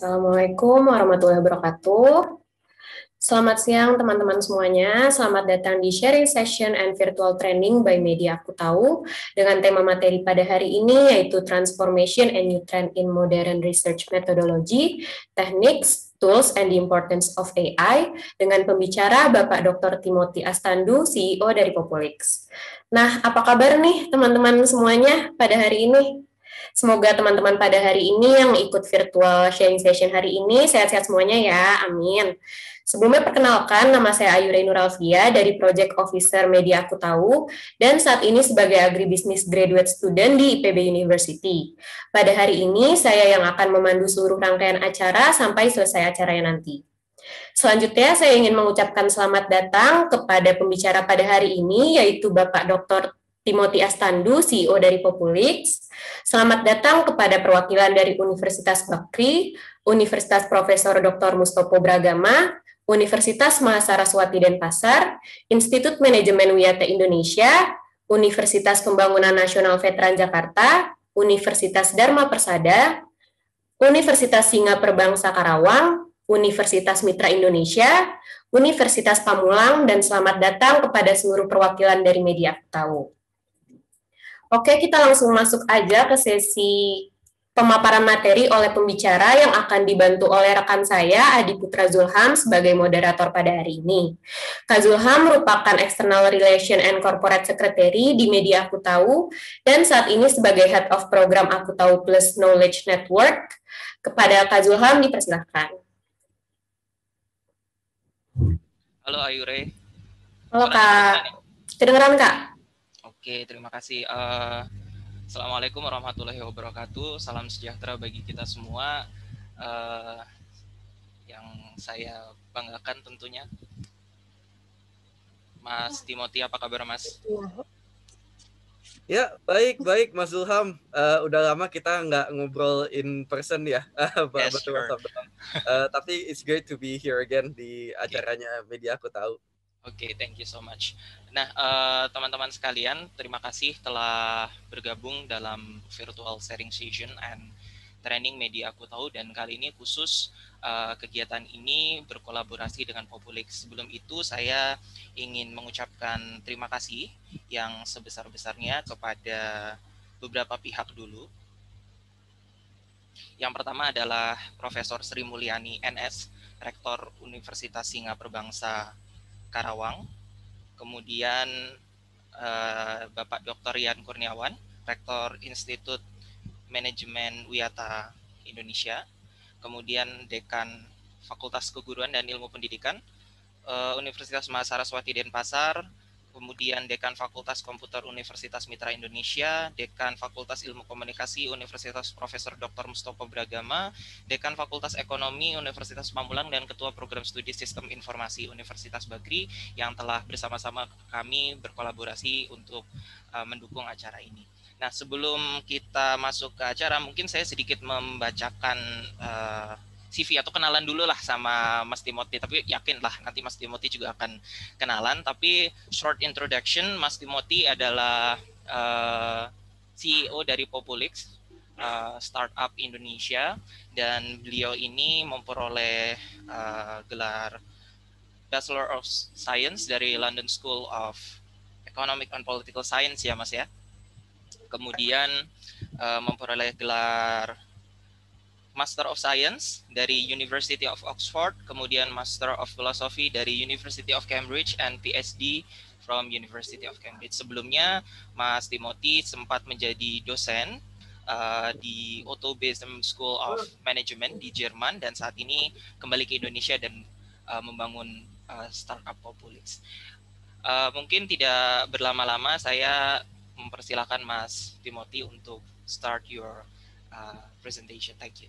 Assalamualaikum warahmatullahi wabarakatuh. Selamat siang teman-teman semuanya. Selamat datang di sharing session and virtual training by Media Aku Tahu dengan tema materi pada hari ini yaitu Transformation and New Trend in Modern Research Methodology, Techniques, Tools, and the Importance of AI dengan pembicara Bapak Dr. Timothy Astandu, CEO dari Populix. Nah, apa kabar nih teman-teman semuanya pada hari ini? Semoga teman-teman pada hari ini yang ikut virtual sharing session hari ini sehat-sehat semuanya ya, amin. Sebelumnya perkenalkan, nama saya Ayu Rey Nuralfia dari Project Officer Media Aku Tahu, dan saat ini sebagai Agribusiness Graduate Student di IPB University. Pada hari ini, saya yang akan memandu seluruh rangkaian acara sampai selesai acaranya nanti. Selanjutnya, saya ingin mengucapkan selamat datang kepada pembicara pada hari ini, yaitu Bapak Dr. Timothy Astandu, CEO dari Populix. Selamat datang kepada perwakilan dari Universitas Bakri, Universitas Profesor Dr. Mustopo Bragama, Universitas Mahasaraswati Denpasar, Institut Manajemen Wiyata Indonesia, Universitas Pembangunan Nasional Veteran Jakarta, Universitas Dharma Persada, Universitas Singa Perbangsa Karawang, Universitas Mitra Indonesia, Universitas Pamulang, dan selamat datang kepada seluruh perwakilan dari Media Aku Tahu. Oke, kita langsung masuk aja ke sesi pemaparan materi oleh pembicara yang akan dibantu oleh rekan saya, Adi Putra Zulham, sebagai moderator pada hari ini. Kak Zulham merupakan External Relation and Corporate Secretary di Media Aku Tahu, dan saat ini sebagai Head of Program Aku Tahu Plus Knowledge Network. Kepada Kak Zulham, dipersilahkan. Halo Ayure. Halo Kak. Kedengeran Kak? Oke, terima kasih. Assalamualaikum warahmatullahi wabarakatuh. Salam sejahtera bagi kita semua. Yang saya banggakan tentunya. Mas Timothy, apa kabar Mas? Ya, baik Mas Zulham. Udah lama kita nggak ngobrol in person ya. Yes, betul. sure. Tapi it's great to be here again di acaranya Media Aku Tahu. Oke, thank you so much. Nah, teman-teman sekalian, terima kasih telah bergabung dalam virtual sharing session and training Media Aku Tahu, dan kali ini khusus kegiatan ini berkolaborasi dengan Populix. Sebelum itu, saya ingin mengucapkan terima kasih yang sebesar-besarnya kepada beberapa pihak dulu. Yang pertama adalah Profesor Sri Mulyani NS, Rektor Universitas Singa Perbangsa Karawang. Kemudian Bapak Dr. Yan Kurniawan, Rektor Institut Manajemen Wiyata Indonesia. Kemudian Dekan Fakultas Keguruan dan Ilmu Pendidikan Universitas Mahasaraswati Denpasar. Kemudian Dekan Fakultas Komputer Universitas Mitra Indonesia, Dekan Fakultas Ilmu Komunikasi Universitas Profesor Dr. Mustopo Bragama, Dekan Fakultas Ekonomi Universitas Pamulang, dan Ketua Program Studi Sistem Informasi Universitas Bakri yang telah bersama-sama kami berkolaborasi untuk mendukung acara ini. Nah, sebelum kita masuk ke acara, mungkin saya sedikit membacakan CV atau kenalan dulu lah sama Mas Timothy, tapi yakin lah nanti Mas Timothy juga akan kenalan. Tapi short introduction, Mas Timothy adalah CEO dari Populix, startup Indonesia, dan beliau ini memperoleh gelar Bachelor of Science dari London School of Economic and Political Science ya Mas ya. Kemudian memperoleh gelar Master of Science dari University of Oxford, kemudian Master of Philosophy dari University of Cambridge, and PhD from University of Cambridge. Sebelumnya, Mas Timothy sempat menjadi dosen di Otto Besem School of Management di Jerman, dan saat ini kembali ke Indonesia dan membangun startup Populix. Mungkin tidak berlama-lama, saya mempersilahkan Mas Timothy untuk start your presentation. Thank you.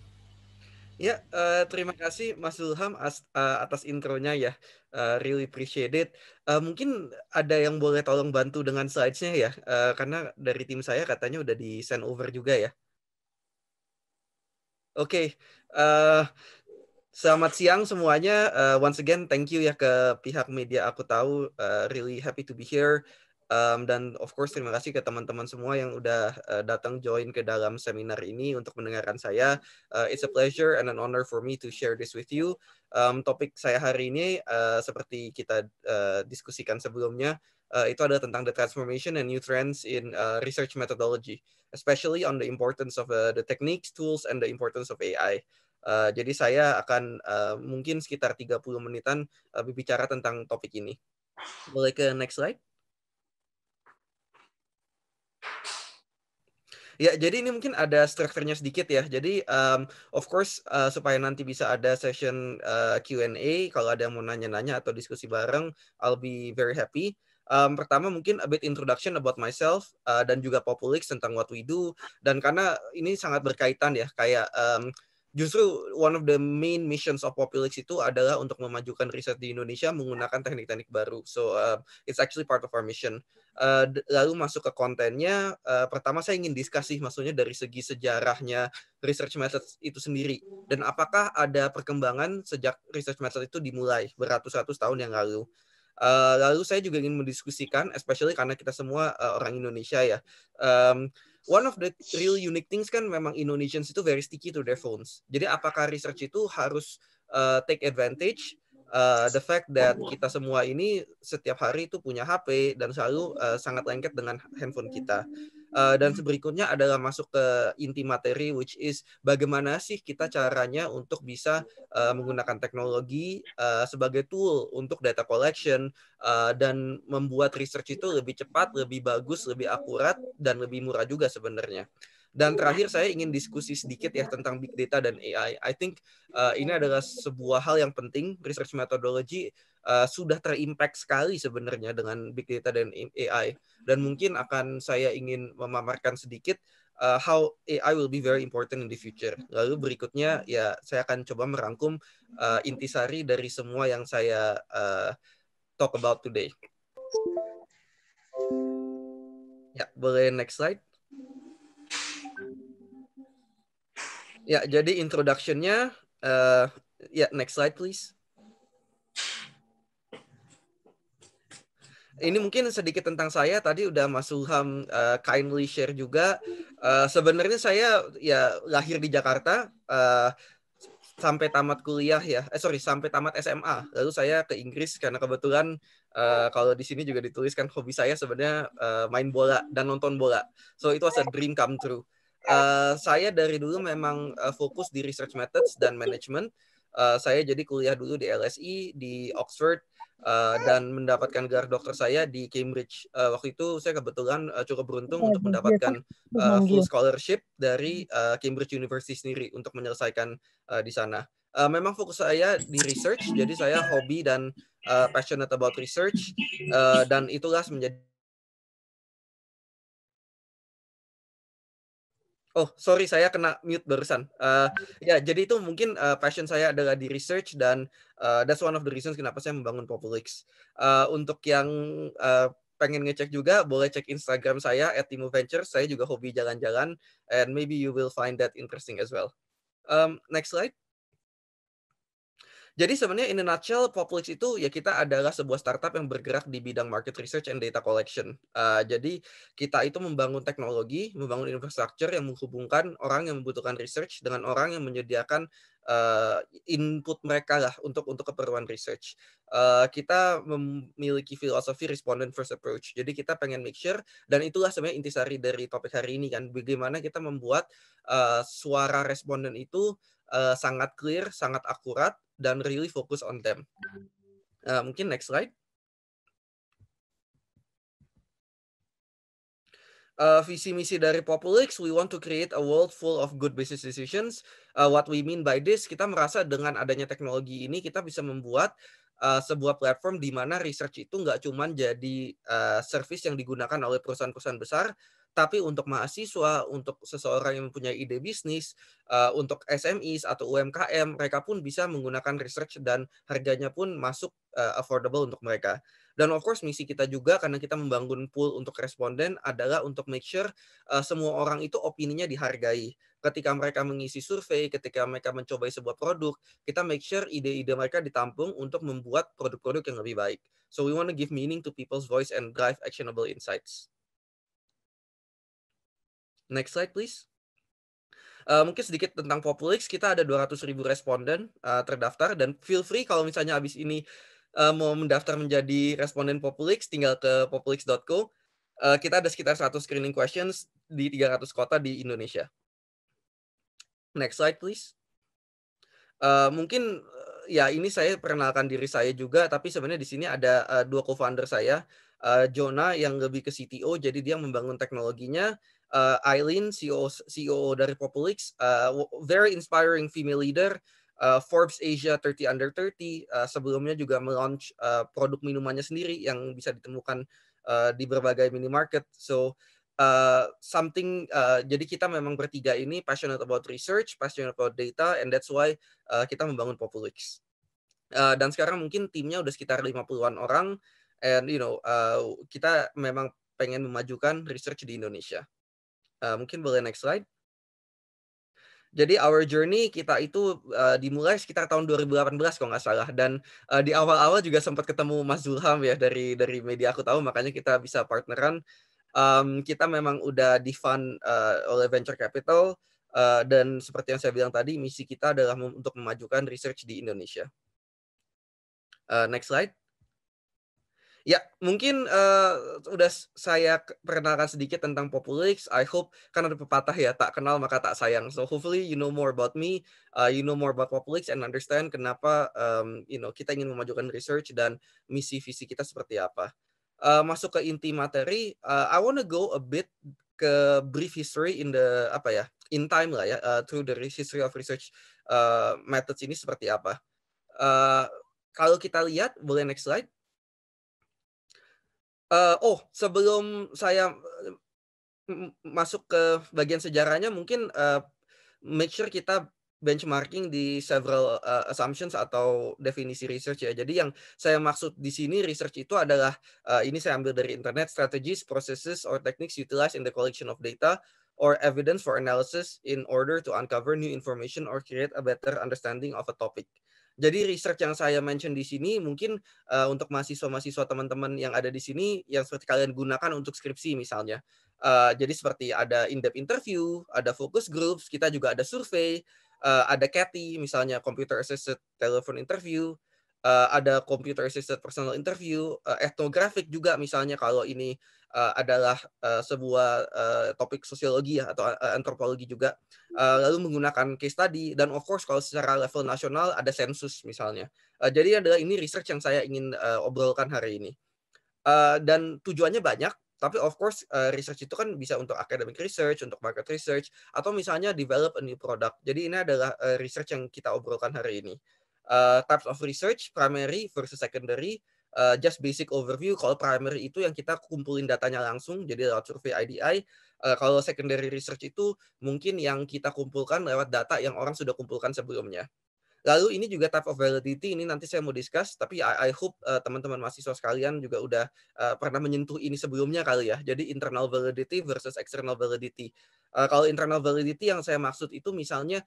Ya, terima kasih Mas Zulham atas intronya ya. Really appreciate it. Mungkin ada yang boleh tolong bantu dengan slides-nya ya, karena dari tim saya katanya udah di send over juga ya. Oke, selamat siang semuanya. Once again, thank you ya ke pihak Media Aku Tahu. Really happy to be here. Dan of course terima kasih ke teman-teman semua yang udah datang join ke dalam seminar ini untuk mendengarkan saya. It's a pleasure and an honor for me to share this with you. Topik saya hari ini seperti kita diskusikan sebelumnya, itu adalah tentang the transformation and new trends in research methodology, especially on the importance of the techniques, tools, and the importance of AI. Jadi saya akan mungkin sekitar 30 menitan berbicara tentang topik ini. Boleh ke next slide? Ya, jadi ini mungkin ada strukturnya sedikit ya. Jadi, of course, supaya nanti bisa ada session Q&A, kalau ada yang mau nanya-nanya atau diskusi bareng, I'll be very happy. Pertama mungkin a bit introduction about myself dan juga Populix tentang what we do. Dan karena ini sangat berkaitan ya, kayak justru one of the main missions of Populix itu adalah untuk memajukan riset di Indonesia menggunakan teknik-teknik baru. So, it's actually part of our mission. Lalu masuk ke kontennya, pertama saya ingin diskusi maksudnya dari segi sejarahnya research method itu sendiri dan apakah ada perkembangan sejak research method itu dimulai beratus-ratus tahun yang lalu. Lalu saya juga ingin mendiskusikan, especially karena kita semua orang Indonesia ya. One of the real unique things kan memang Indonesians itu very sticky to their phones. Jadi apakah research itu harus take advantage the fact that kita semua ini setiap hari itu punya HP dan selalu sangat lengket dengan handphone kita. Dan berikutnya adalah masuk ke inti materi, which is bagaimana sih kita caranya untuk bisa menggunakan teknologi sebagai tool untuk data collection dan membuat research itu lebih cepat, lebih bagus, lebih akurat, dan lebih murah juga sebenarnya. Dan terakhir saya ingin diskusi sedikit ya tentang big data dan AI. I think ini adalah sebuah hal yang penting. Research methodology sudah terimpact sekali sebenarnya dengan big data dan AI. Dan mungkin akan saya ingin memaparkan sedikit how AI will be very important in the future. Lalu berikutnya ya saya akan coba merangkum intisari dari semua yang saya talk about today. Ya, boleh next slide. Ya, jadi introduction-nya, ya next slide please. Ini mungkin sedikit tentang saya. Tadi udah Mas Ilham kindly share juga. Sebenarnya saya ya lahir di Jakarta sampai tamat kuliah ya. Sampai tamat SMA. Lalu saya ke Inggris karena kebetulan kalau di sini juga dituliskan hobi saya sebenarnya main bola dan nonton bola. So it was a dream come true. Saya dari dulu memang fokus di research methods dan management. Saya jadi kuliah dulu di LSI di Oxford dan mendapatkan gelar dokter saya di Cambridge. Waktu itu saya kebetulan cukup beruntung untuk mendapatkan full scholarship dari Cambridge University sendiri untuk menyelesaikan di sana. Memang fokus saya di research, jadi saya hobi dan passionate about research dan itulah menjadi. Oh, sorry, saya kena mute barusan. Ya, jadi itu mungkin passion saya adalah di research dan that's one of the reasons kenapa saya membangun Populix. Untuk yang pengen ngecek juga, boleh cek Instagram saya @timoventures. Saya juga hobi jalan-jalan, and maybe you will find that interesting as well. Next slide. Jadi sebenarnya in a nutshell, Populix itu ya kita adalah sebuah startup yang bergerak di bidang market research and data collection. Jadi kita itu membangun teknologi, membangun infrastruktur yang menghubungkan orang yang membutuhkan research dengan orang yang menyediakan input mereka lah untuk keperluan research. Kita memiliki filosofi respondent first approach. Jadi kita pengen make sure, dan itulah sebenarnya intisari dari topik hari ini kan, bagaimana kita membuat suara responden itu sangat clear, sangat akurat, dan really focus on them. Mungkin next slide. Visi misi dari Populix, we want to create a world full of good business decisions. What we mean by this, kita merasa dengan adanya teknologi ini kita bisa membuat sebuah platform di mana research itu nggak cuma jadi service yang digunakan oleh perusahaan-perusahaan besar, tapi untuk mahasiswa, untuk seseorang yang mempunyai ide bisnis, untuk SMEs atau UMKM, mereka pun bisa menggunakan research dan harganya pun masuk affordable untuk mereka. Dan of course misi kita juga karena kita membangun pool untuk responden adalah untuk make sure semua orang itu opininya dihargai. Ketika mereka mengisi survei, ketika mereka mencobai sebuah produk, kita make sure ide-ide mereka ditampung untuk membuat produk-produk yang lebih baik. So we want to give meaning to people's voice and drive actionable insights. Next slide, please. Mungkin sedikit tentang Populix, kita ada 200.000 responden terdaftar, dan feel free kalau misalnya habis ini mau mendaftar menjadi responden Populix, tinggal ke populix.co. Kita ada sekitar 100 screening questions di 300 kota di Indonesia. Next slide, please. Mungkin ya ini saya perkenalkan diri saya juga, tapi sebenarnya di sini ada dua co-founder saya, Jonah yang lebih ke CTO, jadi dia membangun teknologinya. Eileen, CEO dari Populix, very inspiring female leader, Forbes Asia 30 Under 30. Sebelumnya juga melaunch produk minumannya sendiri yang bisa ditemukan di berbagai minimarket. So jadi kita memang bertiga ini passionate about research, passionate about data, and that's why kita membangun Populix. Dan sekarang mungkin timnya udah sekitar 50-an orang, and kita memang pengen memajukan research di Indonesia. Mungkin boleh next slide. Jadi our journey kita itu dimulai sekitar tahun 2018 kalau nggak salah, dan di awal-awal juga sempat ketemu Mas Zulham ya dari media aku tahu, makanya kita bisa partneran. Kita memang udah di-fund oleh venture capital, dan seperti yang saya bilang tadi, misi kita adalah untuk memajukan research di Indonesia. Next slide. Ya, mungkin udah saya perkenalkan sedikit tentang Populix. I hope, kan ada pepatah ya, tak kenal maka tak sayang. So hopefully you know more about me, you know more about Populix, and understand kenapa kita ingin memajukan research dan misi visi kita seperti apa. Masuk ke inti materi, I wanna go a bit ke brief history in time lah ya, through the history of research methods ini seperti apa. Kalau kita lihat, boleh next slide. Sebelum saya masuk ke bagian sejarahnya, mungkin make sure kita benchmarking di several assumptions atau definisi research ya. Jadi yang saya maksud di sini research itu adalah ini saya ambil dari internet, strategies, processes, or techniques utilized in the collection of data or evidence for analysis in order to uncover new information or create a better understanding of a topic. Jadi research yang saya mention di sini mungkin untuk mahasiswa-mahasiswa teman-teman yang ada di sini yang seperti kalian gunakan untuk skripsi misalnya. Jadi seperti ada in-depth interview, ada focus groups, kita juga ada survei, ada CATI misalnya computer assisted telephone interview, ada computer assisted personal interview, ethnographic juga misalnya kalau ini adalah sebuah topik sosiologi ya, atau antropologi juga, lalu menggunakan case study, dan of course kalau secara level nasional ada sensus misalnya. Jadi ini research yang saya ingin obrolkan hari ini, dan tujuannya banyak. Tapi of course research itu kan bisa untuk academic research, untuk market research, atau misalnya develop a new product. Jadi ini adalah research yang kita obrolkan hari ini. Types of research, primary versus secondary. Just basic overview. Kalau primary itu yang kita kumpulin datanya langsung, jadi lewat survei IDI. Kalau secondary research itu mungkin yang kita kumpulkan lewat data yang orang sudah kumpulkan sebelumnya. Lalu ini juga type of validity, ini nanti saya mau discuss, tapi I hope teman-teman mahasiswa sekalian juga udah pernah menyentuh ini sebelumnya kali ya. Jadi internal validity versus external validity. Kalau internal validity yang saya maksud itu misalnya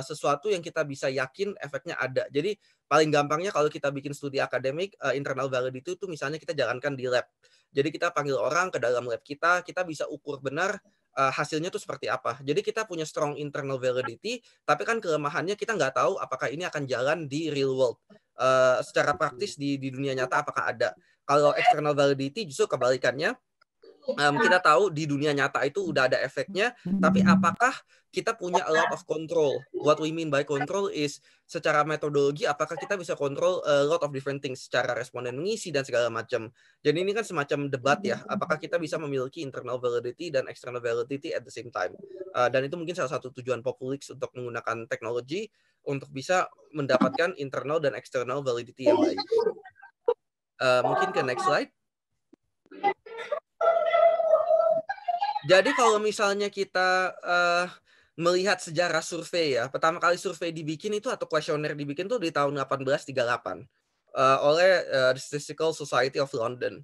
sesuatu yang kita bisa yakin efeknya ada. Jadi paling gampangnya kalau kita bikin studi akademik, internal validity itu misalnya kita jalankan di lab. Jadi kita panggil orang ke dalam lab kita bisa ukur benar hasilnya tuh seperti apa. Jadi kita punya strong internal validity, tapi kan kelemahannya kita nggak tahu apakah ini akan jalan di real world. Secara praktis di dunia nyata apakah ada. Kalau external validity justru kebalikannya. Kita tahu di dunia nyata itu udah ada efeknya, tapi apakah kita punya a lot of control? What we mean by control is secara metodologi, apakah kita bisa kontrol a lot of different things, secara responden mengisi dan segala macam. Jadi ini kan semacam debat ya, apakah kita bisa memiliki internal validity dan external validity at the same time. Dan itu mungkin salah satu tujuan Populix untuk menggunakan teknologi untuk bisa mendapatkan internal dan external validity yang baik. Mungkin ke next slide. Jadi kalau misalnya kita melihat sejarah survei ya, pertama kali survei dibikin itu atau kuesioner dibikin tuh di tahun 1838. oleh the Statistical Society of London.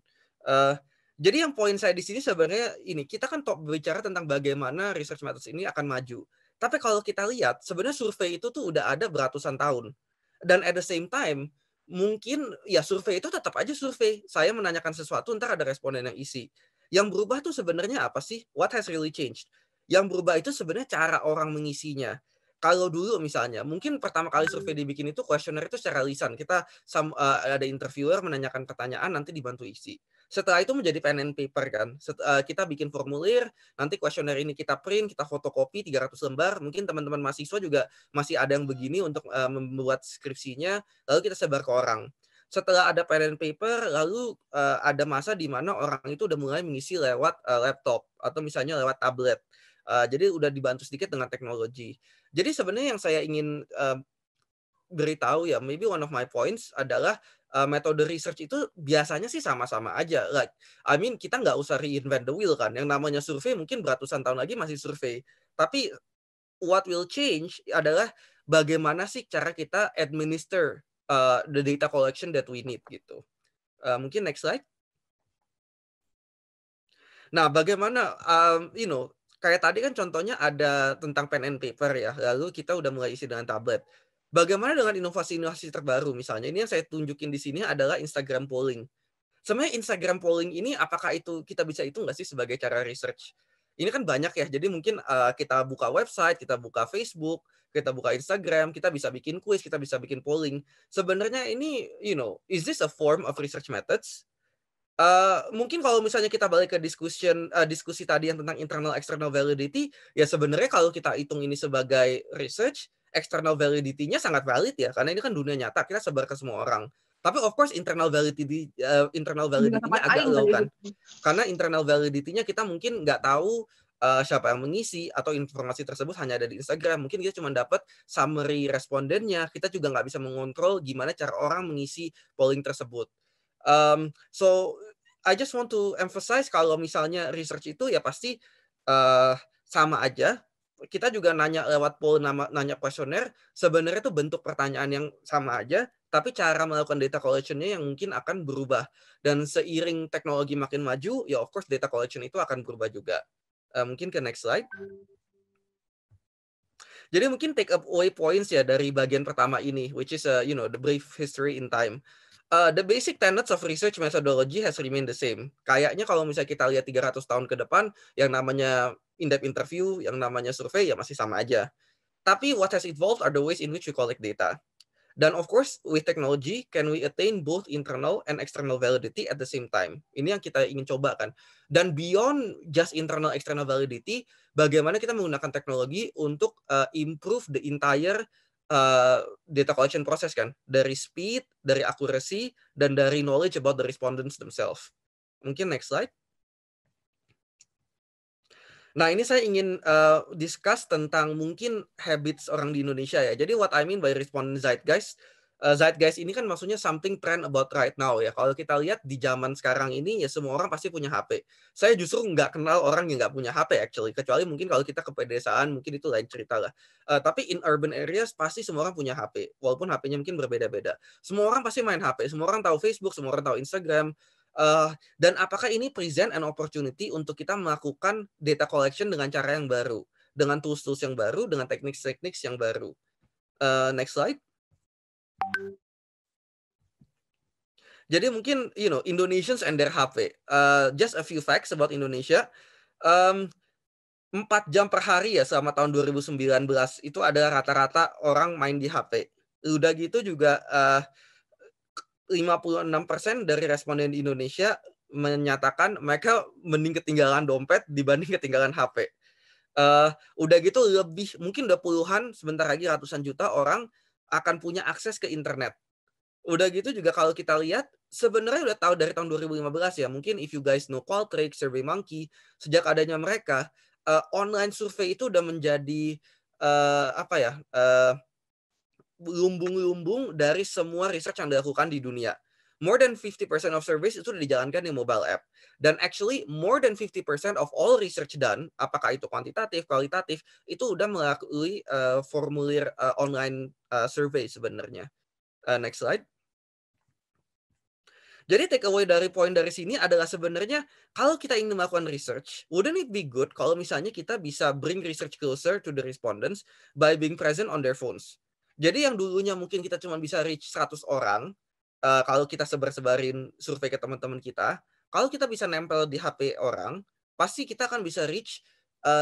Jadi yang poin saya di sini sebenarnya ini, kita kan bicara tentang bagaimana research methods ini akan maju. Tapi kalau kita lihat, sebenarnya survei itu tuh udah ada beratusan tahun. Dan at the same time, mungkin ya survei itu tetap aja survei. Saya menanyakan sesuatu, ntar ada responden yang isi. Yang berubah tuh sebenarnya apa sih? What has really changed? Yang berubah itu sebenarnya cara orang mengisinya. Kalau dulu misalnya, mungkin pertama kali survei dibikin itu kuesioner itu secara lisan. Kita ada interviewer menanyakan pertanyaan, nanti dibantu isi. Setelah itu menjadi pen and paper kan. Kita bikin formulir, nanti kuesioner ini kita print, kita fotokopi 300 lembar. Mungkin teman-teman mahasiswa juga masih ada yang begini untuk membuat skripsinya, lalu kita sebar ke orang. Setelah ada pen and paper, lalu ada masa di mana orang itu udah mulai mengisi lewat laptop atau misalnya lewat tablet. Jadi udah dibantu sedikit dengan teknologi. Jadi sebenarnya yang saya ingin beritahu ya, maybe one of my points adalah metode research itu biasanya sih sama-sama aja. Like, I mean kita nggak usah reinvent the wheel kan. Yang namanya survei mungkin beratusan tahun lagi masih survei. Tapi what will change adalah bagaimana sih cara kita administer the data collection that we need gitu. Mungkin next slide. Nah, bagaimana kayak tadi kan contohnya ada tentang pen and paper ya, lalu kita udah mulai isi dengan tablet. Bagaimana dengan inovasi-inovasi terbaru misalnya? Ini yang saya tunjukin di sini adalah Instagram polling. Sebenarnya Instagram polling ini apakah itu kita bisa hitung nggak sih sebagai cara research? Ini kan banyak ya, jadi mungkin kita buka website, kita buka Facebook, kita buka Instagram, kita bisa bikin quiz, kita bisa bikin polling. Sebenarnya ini, is this a form of research methods? Mungkin kalau misalnya kita balik ke diskusi tadi yang tentang internal external validity, ya sebenarnya kalau kita hitung ini sebagai research, external validity-nya sangat valid ya, karena ini kan dunia nyata, kita sebar ke semua orang. Tapi of course internal validity-nya agak low kan, karena internal validity-nya kita mungkin nggak tahu siapa yang mengisi atau informasi tersebut hanya ada di Instagram. Mungkin kita cuma dapat summary respondennya, kita juga nggak bisa mengontrol gimana cara orang mengisi polling tersebut. So I just want to emphasize kalau misalnya research itu ya pasti sama aja. Kita juga nanya lewat poll, nanya kuesioner, sebenarnya itu bentuk pertanyaan yang sama aja, tapi cara melakukan data collection-nya yang mungkin akan berubah. Dan seiring teknologi makin maju, ya of course data collection itu akan berubah juga. Mungkin ke next slide. Jadi mungkin take away points ya dari bagian pertama ini, which is the brief history in time. The basic tenets of research methodology has remained the same. Kayaknya kalau misalnya kita lihat 300 tahun ke depan, yang namanya in-depth interview, yang namanya survei ya masih sama aja. Tapi what has evolved are the ways in which we collect data. Dan of course, with technology, can we attain both internal and external validity at the same time? Ini yang kita ingin coba kan. Dan beyond just internal external validity, bagaimana kita menggunakan teknologi untuk improve the entire data collection process kan. Dari speed, dari accuracy, dan dari knowledge about the respondents themselves. Mungkin next slide. Nah, ini saya ingin discuss tentang mungkin habits orang di Indonesia ya. Jadi what I mean by respondent zeitgeist, zeitgeist ini kan maksudnya something trend about right now ya. Kalau kita lihat di zaman sekarang ini ya semua orang pasti punya HP. Saya justru nggak kenal orang yang nggak punya HP actually. Kecuali mungkin kalau kita ke pedesaan mungkin itu lain cerita lah. Tapi in urban areas pasti semua orang punya HP. Walaupun HP-nya mungkin berbeda-beda. Semua orang pasti main HP. Semua orang tahu Facebook, semua orang tahu Instagram. Dan apakah ini present an opportunity untuk kita melakukan data collection dengan cara yang baru, dengan tools-tools yang baru, dengan teknik-teknik yang baru. Next slide. Jadi mungkin Indonesians and their HP. Just a few facts about Indonesia. 4 jam per hari ya selama tahun 2019 itu ada rata-rata orang main di HP. Udah gitu juga 56% dari responden di Indonesia menyatakan mereka mending ketinggalan dompet dibanding ketinggalan HP. Udah gitu lebih, mungkin udah puluhan, sebentar lagi ratusan juta orang akan punya akses ke internet. Udah gitu juga kalau kita lihat, sebenarnya udah tahu dari tahun 2015 ya, mungkin if you guys know Qualtrics, SurveyMonkey, sejak adanya mereka, online survei itu udah menjadi lumbung-lumbung dari semua research yang dilakukan di dunia. More than 50% of surveys itu dijalankan di mobile app. Dan actually more than 50% of all research done, apakah itu kuantitatif, kualitatif, itu udah melalui formulir online survey sebenarnya. Next slide. Jadi take away dari poin dari sini adalah sebenarnya kalau kita ingin melakukan research, wouldn't it be good kalau misalnya kita bisa bring research closer to the respondents by being present on their phones. Jadi yang dulunya mungkin kita cuma bisa reach 100 orang, kalau kita sebar-sebarin survei ke teman-teman kita, kalau kita bisa nempel di HP orang, pasti kita akan bisa reach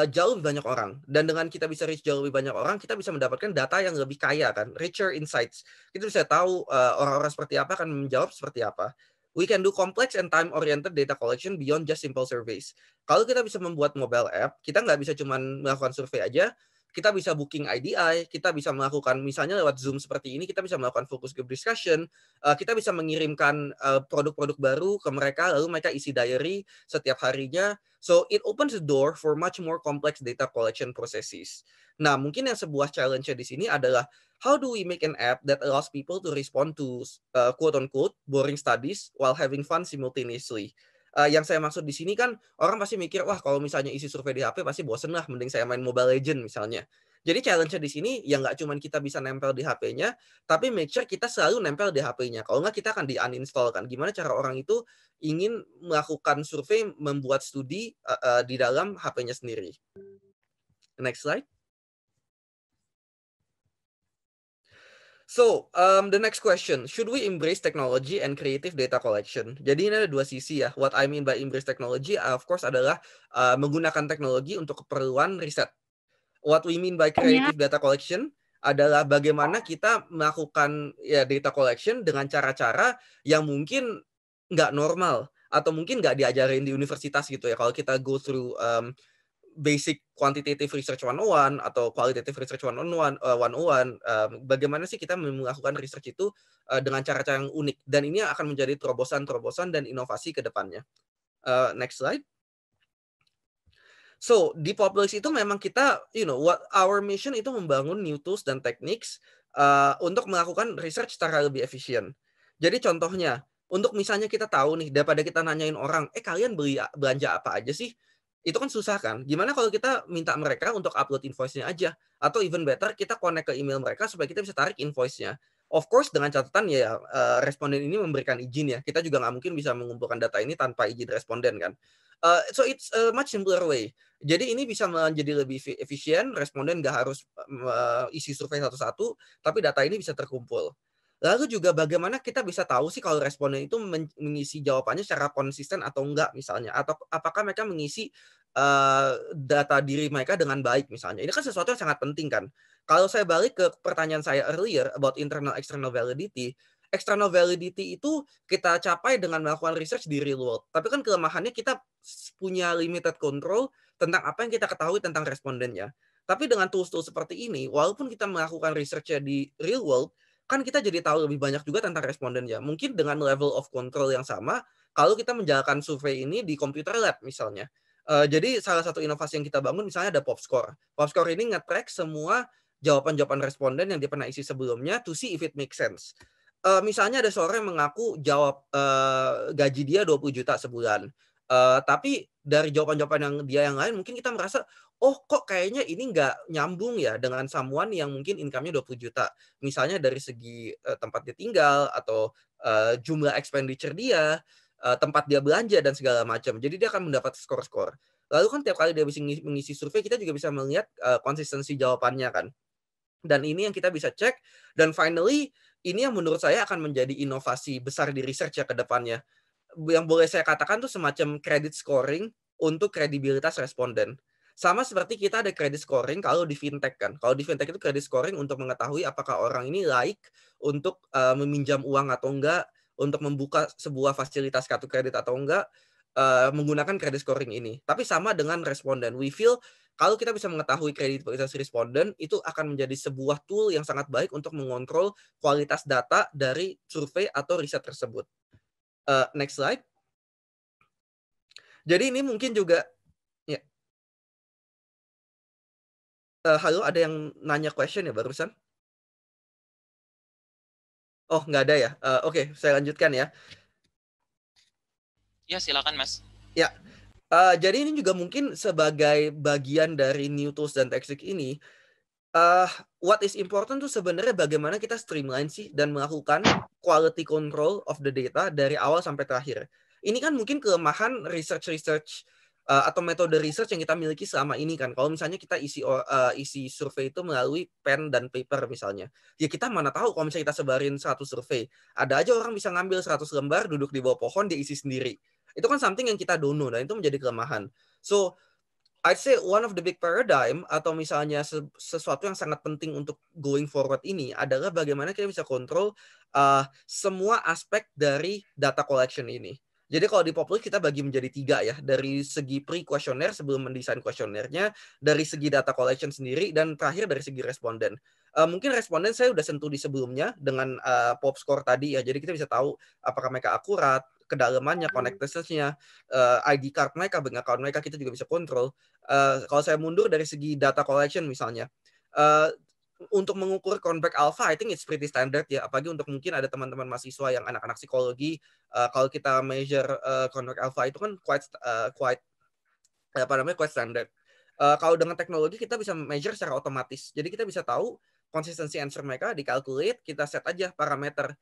jauh lebih banyak orang. Dan dengan kita bisa reach jauh lebih banyak orang, kita bisa mendapatkan data yang lebih kaya kan, richer insights. Kita bisa tahu orang-orang seperti apa akan menjawab seperti apa. We can do complex and time-oriented data collection beyond just simple surveys. Kalau kita bisa membuat mobile app, kita nggak bisa cuma melakukan survei aja, kita bisa booking IDI, kita bisa melakukan misalnya lewat Zoom seperti ini, kita bisa melakukan focus group discussion, kita bisa mengirimkan produk-produk baru ke mereka, lalu mereka isi diary setiap harinya. So it opens the door for much more complex data collection processes. Nah, mungkin yang sebuah challenge di sini adalah how do we make an app that allows people to respond to quote-unquote boring studies while having fun simultaneously? Yang saya maksud di sini kan orang pasti mikir, wah kalau misalnya isi survei di HP pasti bosen lah, mending saya main Mobile Legend misalnya. Jadi challenge-nya di sini ya nggak cuma kita bisa nempel di HP-nya, tapi make sure kita selalu nempel di HP-nya. Kalau nggak kita akan di-uninstall kan. Gimana cara orang itu ingin melakukan survei, membuat studi di dalam HP-nya sendiri. Next slide. So, the next question, should we embrace technology and creative data collection? Jadi ini ada dua sisi ya. What I mean by embrace technology, of course, adalah menggunakan teknologi untuk keperluan riset. What we mean by creative data collection adalah bagaimana kita melakukan ya data collection dengan cara-cara yang mungkin nggak normal atau mungkin nggak diajarin di universitas gitu ya. Kalau kita go through basic quantitative research 101 atau qualitative research 101, bagaimana sih kita melakukan research itu dengan cara-cara yang unik, dan ini akan menjadi terobosan-terobosan dan inovasi ke depannya. Next slide. So, di Populix itu memang kita, what our mission itu membangun new tools dan techniques untuk melakukan research secara lebih efisien. Jadi contohnya, untuk misalnya kita tahu nih, daripada kita nanyain orang, kalian belanja apa aja sih? Itu kan susah kan? Gimana kalau kita minta mereka untuk upload invoice-nya aja? Atau even better, kita connect ke email mereka supaya kita bisa tarik invoice-nya. Of course, dengan catatan ya responden ini memberikan izin ya. Kita juga nggak mungkin bisa mengumpulkan data ini tanpa izin responden kan. So it's a much simpler way. Jadi ini bisa menjadi lebih efisien, responden nggak harus isi survei satu-satu, tapi data ini bisa terkumpul. Lalu juga bagaimana kita bisa tahu sih kalau responden itu mengisi jawabannya secara konsisten atau enggak misalnya, atau apakah mereka mengisi data diri mereka dengan baik misalnya. Ini kan sesuatu yang sangat penting kan. Kalau saya balik ke pertanyaan saya earlier about internal external validity itu kita capai dengan melakukan research di real world. Tapi kan kelemahannya kita punya limited control tentang apa yang kita ketahui tentang respondennya. Tapi dengan tools-tools seperti ini, walaupun kita melakukan research-nya di real world, kan kita jadi tahu lebih banyak juga tentang respondennya. Mungkin dengan level of control yang sama, kalau kita menjalankan survei ini di computer lab misalnya. Jadi salah satu inovasi yang kita bangun misalnya ada PopScore. PopScore ini nge-track semua jawaban-jawaban responden yang dia pernah isi sebelumnya to see if it makes sense. Misalnya ada seorang yang mengaku jawab gaji dia 20 juta sebulan. Tapi dari jawaban-jawaban yang lain mungkin kita merasa, oh kok kayaknya ini nggak nyambung ya dengan someone yang mungkin income-nya 20 juta. Misalnya dari segi tempat dia tinggal atau jumlah expenditure dia, tempat dia belanja dan segala macam. Jadi dia akan mendapat skor-skor. Lalu kan tiap kali dia bisa mengisi survei, kita juga bisa melihat konsistensi jawabannya kan. Dan ini yang kita bisa cek. Dan finally, ini yang menurut saya akan menjadi inovasi besar di research ya ke depannya. Yang boleh saya katakan tuh semacam credit scoring untuk kredibilitas responden. Sama seperti kita ada credit scoring kalau di fintech kan. Kalau di fintech itu credit scoring untuk mengetahui apakah orang ini layak untuk meminjam uang atau enggak, untuk membuka sebuah fasilitas kartu kredit atau enggak, menggunakan credit scoring ini. Tapi sama dengan responden. We feel kalau kita bisa mengetahui kredibilitas responden, itu akan menjadi sebuah tool yang sangat baik untuk mengontrol kualitas data dari survei atau riset tersebut. Next slide. Jadi ini mungkin juga, ya. Halo, ada yang nanya question ya barusan? Oh, nggak ada ya? Oke, saya lanjutkan ya. Ya, silakan Mas. Ya, jadi ini juga mungkin sebagai bagian dari new tools dan teknik ini, What is important tuh sebenarnya bagaimana kita streamline sih dan melakukan quality control of the data dari awal sampai terakhir. Ini kan mungkin kelemahan research atau metode research yang kita miliki selama ini kan. Kalau misalnya kita isi survei itu melalui pen dan paper misalnya. Ya kita mana tahu kalau misalnya kita sebarin 100 survei. Ada aja orang bisa ngambil 100 lembar, duduk di bawah pohon, dia isi sendiri. Itu kan something yang kita don't know dan itu menjadi kelemahan. So I'd say one of the big paradigm atau misalnya sesuatu yang sangat penting untuk going forward ini adalah bagaimana kita bisa kontrol semua aspek dari data collection ini. Jadi kalau di Populi kita bagi menjadi 3 ya, dari segi pre-questionnaire sebelum mendesain questionnaire-nya, dari segi data collection sendiri, dan terakhir dari segi responden. Mungkin responden saya udah sentuh di sebelumnya dengan pop score tadi ya, jadi kita bisa tahu apakah mereka akurat, kedalamannya, connectedness-nya, ID card mereka, bank account mereka kita juga bisa kontrol. Kalau saya mundur dari segi data collection misalnya, untuk mengukur convex alpha, I think it's pretty standard ya. Apalagi untuk mungkin ada teman-teman mahasiswa yang anak-anak psikologi, kalau kita measure convex alpha itu kan quite standard. Kalau dengan teknologi kita bisa measure secara otomatis. Jadi kita bisa tahu konsistensi answer mereka, dikalkulate, kita set aja parameter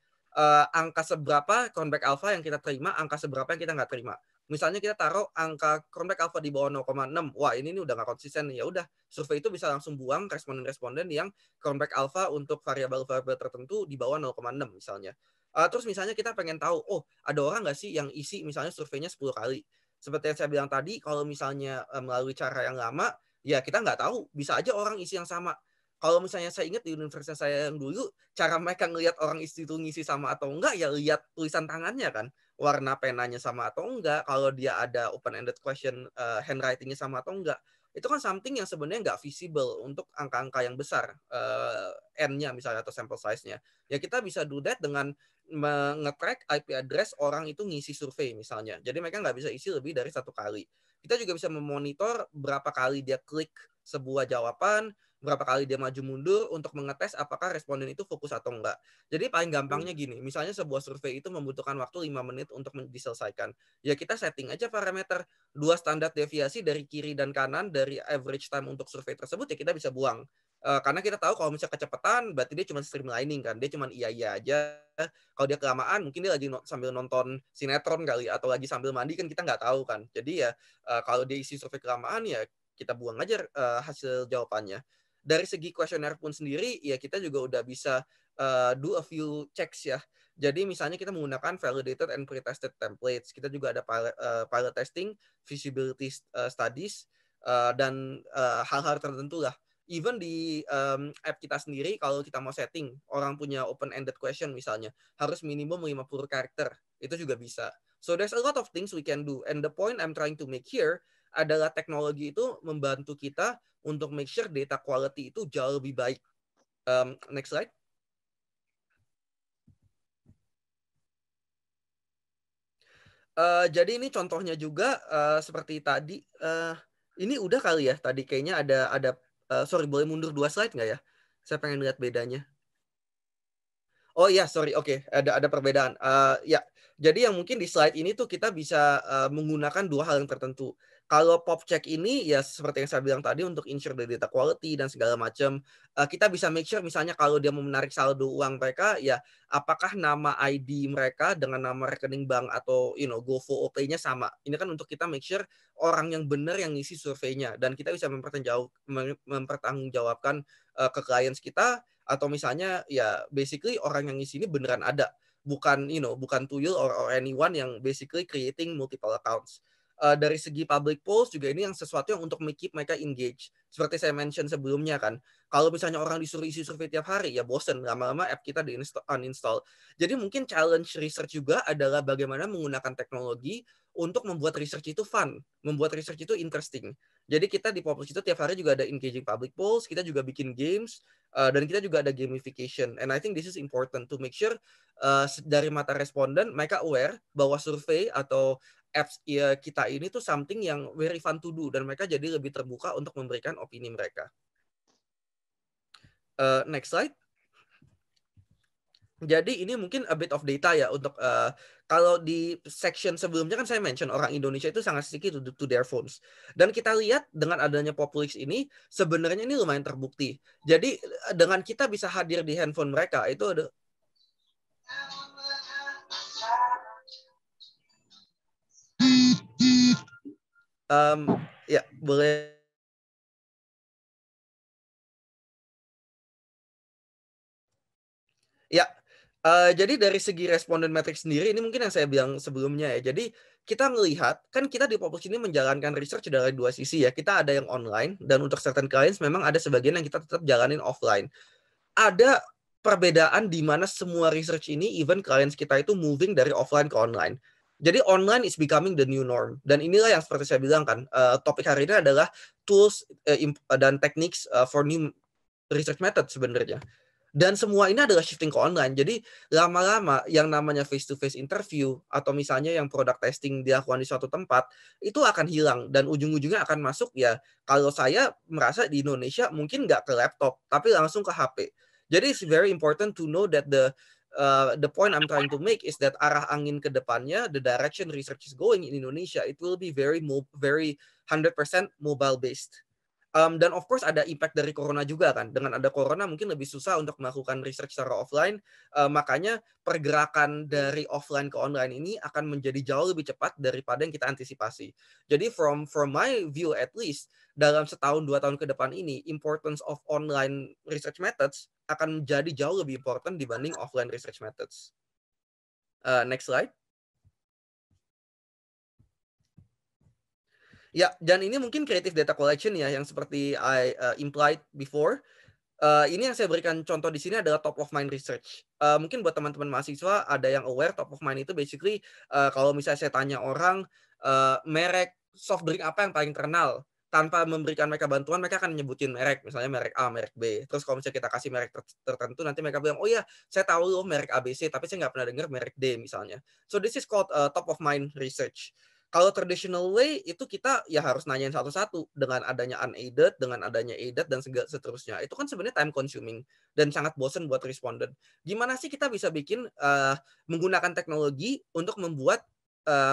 angka seberapa convex alpha yang kita terima, angka seberapa yang kita nggak terima. Misalnya kita taruh angka convex alpha di bawah 0,6, wah ini udah nggak konsisten nih. Ya udah, survei itu bisa langsung buang responden-responden yang convex alpha untuk variabel-variabel tertentu di bawah 0,6 misalnya. Terus misalnya kita pengen tahu, oh ada orang nggak sih yang isi misalnya surveinya 10 kali. Seperti yang saya bilang tadi, kalau misalnya melalui cara yang lama, ya kita nggak tahu, bisa aja orang isi yang sama. Kalau misalnya saya ingat di universitas saya yang dulu, cara mereka ngelihat orang isi itu ngisi sama atau enggak, ya lihat tulisan tangannya kan, warna penanya sama atau enggak, kalau dia ada open-ended question, handwriting-nya sama atau enggak. Itu kan something yang sebenarnya nggak visible untuk angka-angka yang besar, N-nya misalnya atau sample size-nya. Ya kita bisa do that dengan nge-track IP address orang itu ngisi survei misalnya. Jadi mereka nggak bisa isi lebih dari 1 kali. Kita juga bisa memonitor berapa kali dia klik sebuah jawaban, berapa kali dia maju mundur untuk mengetes apakah responden itu fokus atau enggak. Jadi paling gampangnya gini, misalnya sebuah survei itu membutuhkan waktu 5 menit untuk diselesaikan. Ya kita setting aja parameter 2 standar deviasi dari kiri dan kanan dari average time untuk survei tersebut, ya kita bisa buang. Karena kita tahu kalau misalnya kecepatan berarti dia cuma streamlining kan, dia cuma iya aja. Kalau dia kelamaan mungkin dia lagi sambil nonton sinetron kali atau lagi sambil mandi kan kita nggak tahu kan. Jadi ya kalau dia isi survei kelamaan ya kita buang aja hasil jawabannya. Dari segi kuesioner pun sendiri ya kita juga udah bisa do a few checks ya. Jadi misalnya kita menggunakan validated and pre-tested templates. Kita juga ada pilot testing, feasibility studies, dan hal-hal tertentu lah. Even di app kita sendiri, kalau kita mau setting, orang punya open-ended question misalnya, harus minimum 50 karakter. Itu juga bisa. So there's a lot of things we can do. And the point I'm trying to make here adalah teknologi itu membantu kita untuk make sure data quality itu jauh lebih baik. Next slide. Jadi ini contohnya juga seperti tadi. Ini udah kali ya tadi kayaknya ada sorry, boleh mundur 2 slide nggak ya? Saya pengen lihat bedanya. Oh iya, sorry, oke, ada perbedaan. Ya, jadi yang mungkin di slide ini tuh kita bisa menggunakan 2 hal yang tertentu. Kalau pop check ini ya seperti yang saya bilang tadi untuk ensure the data quality dan segala macam, kita bisa make sure misalnya kalau dia mau menarik saldo uang mereka, ya apakah nama ID mereka dengan nama rekening bank atau GoFo OP-nya sama. Ini kan untuk kita make sure orang yang benar yang ngisi surveinya dan kita bisa mempertanggungjawabkan ke clients kita, atau misalnya ya basically orang yang ngisi ini beneran ada, bukan bukan tuyul or anyone yang basically creating multiple accounts. Dari segi public polls juga ini yang sesuatu yang untuk keep mereka engage. Seperti saya mention sebelumnya kan, kalau misalnya orang disuruh isi survei tiap hari ya bosen, lama-lama app kita uninstall. Jadi mungkin challenge research juga adalah bagaimana menggunakan teknologi untuk membuat research itu fun, membuat research itu interesting. Jadi kita di Populus itu tiap hari juga ada engaging public polls, kita juga bikin games, dan kita juga ada gamification. And I think this is important to make sure dari mata responden mereka aware bahwa survei atau apps kita ini tuh something yang very fun to do dan mereka jadi lebih terbuka untuk memberikan opini mereka. Next slide. Jadi ini mungkin a bit of data ya untuk kalau di section sebelumnya kan saya mention orang Indonesia itu sangat sticky to their phones. Dan kita lihat dengan adanya Populix ini sebenarnya ini lumayan terbukti. Jadi dengan kita bisa hadir di handphone mereka itu ada ya boleh. Ya, jadi dari segi responden metric sendiri ini mungkin yang saya bilang sebelumnya ya. Jadi kita melihat kan kita di Populix ini menjalankan research dari dua sisi ya. Kita ada yang online dan untuk certain clients memang ada sebagian yang kita tetap jalanin offline. Ada perbedaan di mana semua research ini even clients kita itu moving dari offline ke online. Jadi online is becoming the new norm. Dan inilah yang seperti saya bilang kan, topik hari ini adalah tools dan techniques for new research method sebenarnya. Dan semua ini adalah shifting ke online. Jadi lama-lama yang namanya face-to-face interview atau misalnya yang product testing dilakukan di suatu tempat itu akan hilang dan ujung-ujungnya akan masuk ya kalau saya merasa di Indonesia mungkin nggak ke laptop tapi langsung ke HP. Jadi it's very important to know that the point I'm trying to make is that arah angin ke depannya, the direction research is going in Indonesia, it will be very 100% mobile based. Dan of course ada impact dari corona juga kan. Dengan ada corona mungkin lebih susah untuk melakukan research secara offline. Makanya pergerakan dari offline ke online ini akan menjadi jauh lebih cepat daripada yang kita antisipasi. Jadi from my view at least, dalam setahun 2 tahun ke depan ini, importance of online research methods akan menjadi jauh lebih important dibanding offline research methods. Next slide. Ya, dan ini mungkin creative data collection ya, yang seperti I implied before. Ini yang saya berikan contoh di sini adalah top of mind research. Mungkin buat teman-teman mahasiswa ada yang aware top of mind itu basically kalau misalnya saya tanya orang merek soft drink apa yang paling terkenal, tanpa memberikan mereka bantuan, mereka akan nyebutin merek, misalnya merek A, merek B. Terus kalau misalnya kita kasih merek tertentu, nanti mereka bilang, oh ya, saya tahu loh merek ABC, tapi saya nggak pernah dengar merek D misalnya. So this is called top of mind research. Kalau traditional way itu kita ya harus nanyain satu-satu dengan adanya unaided, dengan adanya aided dan segala seterusnya. Itu kan sebenarnya time consuming dan sangat bosen buat responden. Gimana sih kita bisa bikin menggunakan teknologi untuk membuat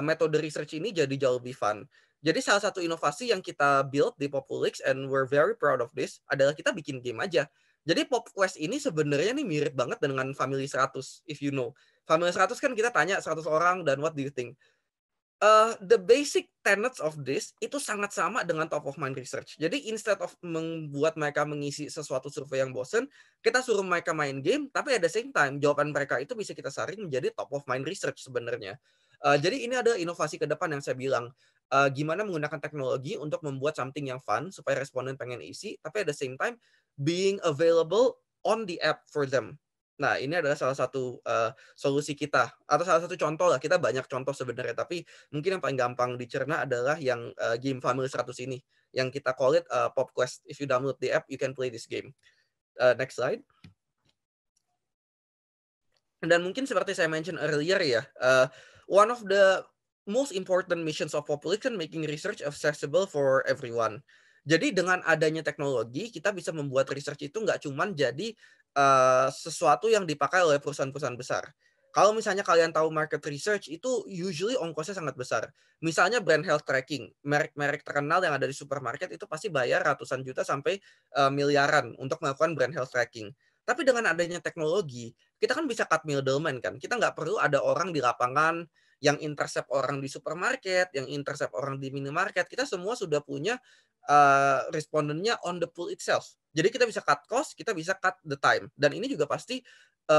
metode research ini jadi jauh lebih fun. Jadi salah satu inovasi yang kita build di Populix and we're very proud of this adalah kita bikin game aja. Jadi PopQuest ini sebenarnya nih mirip banget dengan Family 100 if you know. Family 100 kan kita tanya 100 orang dan what do you think? The basic tenets of this itu sangat sama dengan top of mind research. Jadi instead of membuat mereka mengisi sesuatu survei yang bosen, kita suruh mereka main game, tapi at the same time jawaban mereka itu bisa kita saring menjadi top of mind research sebenarnya. Jadi ini ada inovasi ke depan yang saya bilang. Gimana menggunakan teknologi untuk membuat something yang fun supaya responden pengen isi, tapi at the same time being available on the app for them. Nah, ini adalah salah satu solusi kita atau salah satu contoh lah. Kita banyak contoh sebenarnya, tapi mungkin yang paling gampang dicerna adalah yang game Family 100 ini, yang kita call it PopQuest. If you download the app, you can play this game. Next slide. Dan mungkin seperti saya mention earlier ya, one of the most important missions of Populix kan making research accessible for everyone. Jadi dengan adanya teknologi, kita bisa membuat research itu nggak cuma jadi sesuatu yang dipakai oleh perusahaan-perusahaan besar. Kalau misalnya kalian tahu market research itu usually ongkosnya sangat besar. Misalnya brand health tracking, merek-merek terkenal yang ada di supermarket itu pasti bayar ratusan juta sampai miliaran untuk melakukan brand health tracking. Tapi dengan adanya teknologi, kita kan bisa cut middleman kan. Kita nggak perlu ada orang di lapangan yang intercept orang di supermarket, yang intercept orang di minimarket. Kita semua sudah punya respondennya on the pool itself. Jadi kita bisa cut cost, kita bisa cut the time. Dan ini juga pasti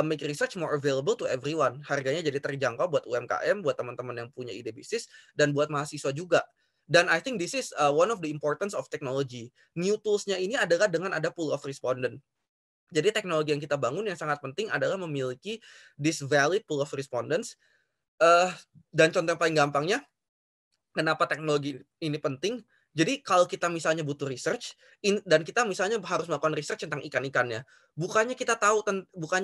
make research more available to everyone. Harganya jadi terjangkau buat UMKM, buat teman-teman yang punya ide bisnis, dan buat mahasiswa juga. Dan I think this is one of the importance of technology. New tools-nya ini adalah dengan ada pool of respondent. Jadi teknologi yang kita bangun yang sangat penting adalah memiliki this valid pool of respondents. Dan contoh yang paling gampangnya, kenapa teknologi ini penting? Jadi kalau kita misalnya butuh research dan kita misalnya harus melakukan research tentang ikan-ikannya, bukannya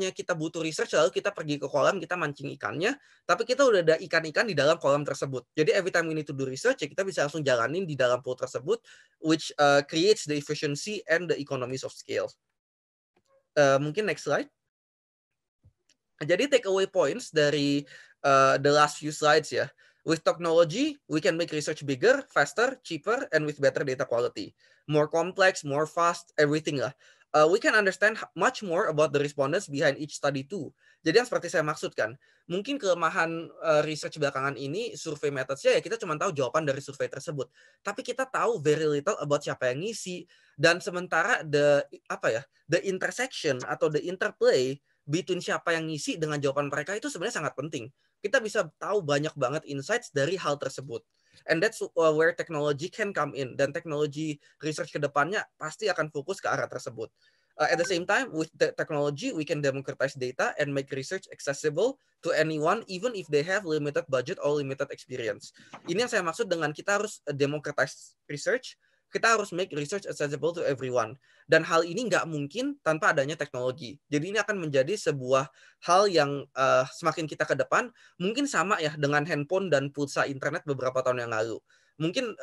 kita butuh research lalu kita pergi ke kolam kita mancing ikannya, tapi kita udah ada ikan-ikan di dalam kolam tersebut. Jadi every time we need to do research ya kita bisa langsung jalanin di dalam pool tersebut, which creates the efficiency and the economies of scale. Mungkin next slide. Jadi takeaway points dari the last few slides ya. With technology, we can make research bigger, faster, cheaper, and with better data quality. More complex, more fast, everything lah. We can understand much more about the respondents behind each study too. Jadi yang seperti saya maksudkan, mungkin kelemahan research belakangan ini, survei methods-nya ya kita cuma tahu jawaban dari survei tersebut. Tapi kita tahu very little about siapa yang ngisi, dan sementara the intersection atau the interplay between siapa yang ngisi dengan jawaban mereka itu sebenarnya sangat penting. Kita bisa tahu banyak banget insights dari hal tersebut. And that's where technology can come in. Dan teknologi research ke depannya pasti akan fokus ke arah tersebut. At the same time, with the technology, we can democratize data and make research accessible to anyone, even if they have limited budget or limited experience. Ini yang saya maksud dengan kita harus democratize research, kita harus make research accessible to everyone. Dan hal ini nggak mungkin tanpa adanya teknologi. Jadi ini akan menjadi sebuah hal yang semakin kita ke depan, mungkin sama ya dengan handphone dan pulsa internet beberapa tahun yang lalu. Mungkin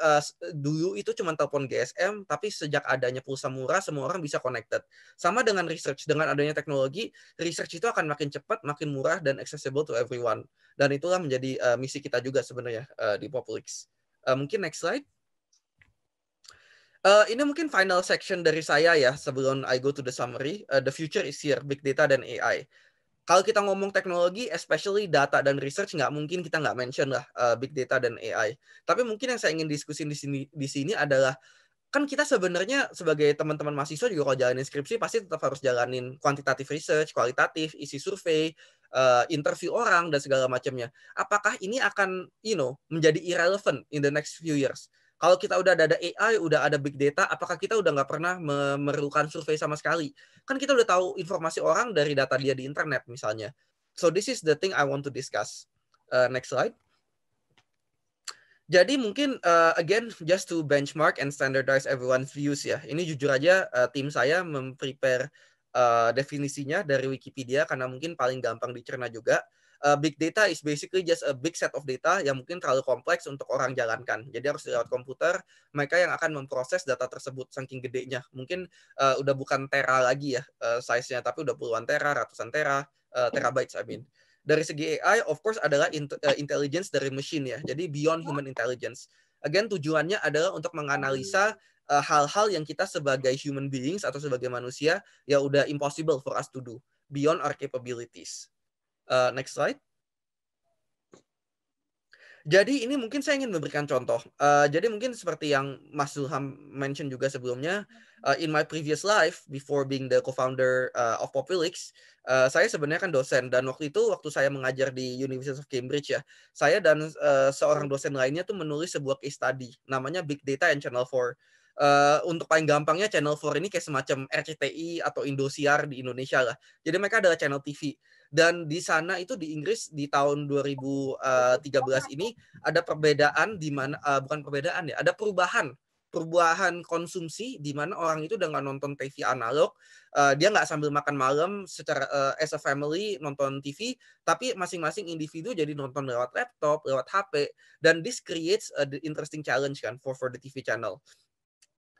dulu itu cuma telepon GSM, tapi sejak adanya pulsa murah, semua orang bisa connected. Sama dengan research, dengan adanya teknologi, research itu akan makin cepat, makin murah, dan accessible to everyone. Dan itulah menjadi misi kita juga sebenarnya di Populix. Mungkin next slide. Ini mungkin final section dari saya ya, sebelum I go to the summary. The future is here, big data dan AI. Kalau kita ngomong teknologi, especially data dan research, nggak mungkin kita nggak mention lah big data dan AI. Tapi mungkin yang saya ingin diskusin di sini adalah, kan kita sebenarnya sebagai teman-teman mahasiswa juga kalau jalanin skripsi pasti tetap harus jalanin kuantitatif research, kualitatif, isi survei, interview orang, dan segala macamnya. Apakah ini akan menjadi irrelevant in the next few years? Kalau kita udah ada AI, udah ada big data, apakah kita udah nggak pernah memerlukan survei sama sekali? Kan kita udah tahu informasi orang dari data dia di internet misalnya. So this is the thing I want to discuss. Next slide. Jadi mungkin again just to benchmark and standardize everyone's views ya. Ini jujur aja tim saya memprepare definisinya dari Wikipedia karena mungkin paling gampang dicerna juga. Big data is basically just a big set of data yang mungkin terlalu kompleks untuk orang jalankan. Jadi harus lewat komputer, mereka yang akan memproses data tersebut saking gedenya. Mungkin udah bukan tera lagi ya size-nya, tapi udah puluhan tera, ratusan tera, terabytes I mean. Dari segi AI, of course adalah intelligence dari machine ya. Jadi beyond human intelligence. Again, tujuannya adalah untuk menganalisa hal-hal yang kita sebagai human beings atau sebagai manusia ya udah impossible for us to do beyond our capabilities. Next slide. Jadi ini mungkin saya ingin memberikan contoh. Jadi mungkin seperti yang Mas Zulham mention juga sebelumnya, in my previous life before being the co-founder of Populix, saya sebenarnya kan dosen, dan waktu saya mengajar di University of Cambridge ya, saya dan seorang dosen lainnya tuh menulis sebuah case study namanya Big Data and Channel 4. Untuk paling gampangnya Channel 4 ini kayak semacam RCTI atau Indosiar di Indonesia lah. Jadi mereka adalah channel TV. Dan di sana itu di Inggris di tahun 2013 ini ada perbedaan di mana bukan perbedaan ya, ada perubahan konsumsi di mana orang itu udah nggak nonton TV analog, dia nggak sambil makan malam secara as a family nonton TV, tapi masing-masing individu jadi nonton lewat laptop, lewat HP, dan this creates the interesting challenge kan for the TV channel.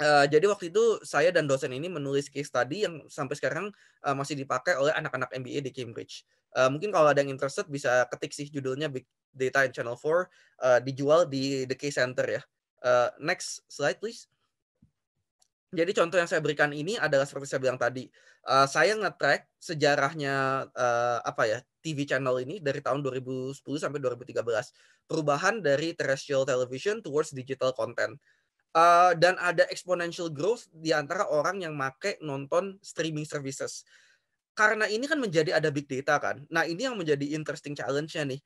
Jadi waktu itu saya dan dosen ini menulis case study yang sampai sekarang masih dipakai oleh anak-anak MBA di Cambridge. Mungkin kalau ada yang interested bisa ketik sih judulnya Big Data in Channel 4, dijual di The Case Center ya. Next slide please. Jadi contoh yang saya berikan ini adalah seperti saya bilang tadi, saya nge-track sejarahnya TV channel ini dari tahun 2010 sampai 2013, perubahan dari terrestrial television towards digital content. Dan ada exponential growth di antara orang yang make nonton streaming services. Karena ini kan menjadi ada big data kan. Nah ini yang menjadi interesting challenge-nya nih.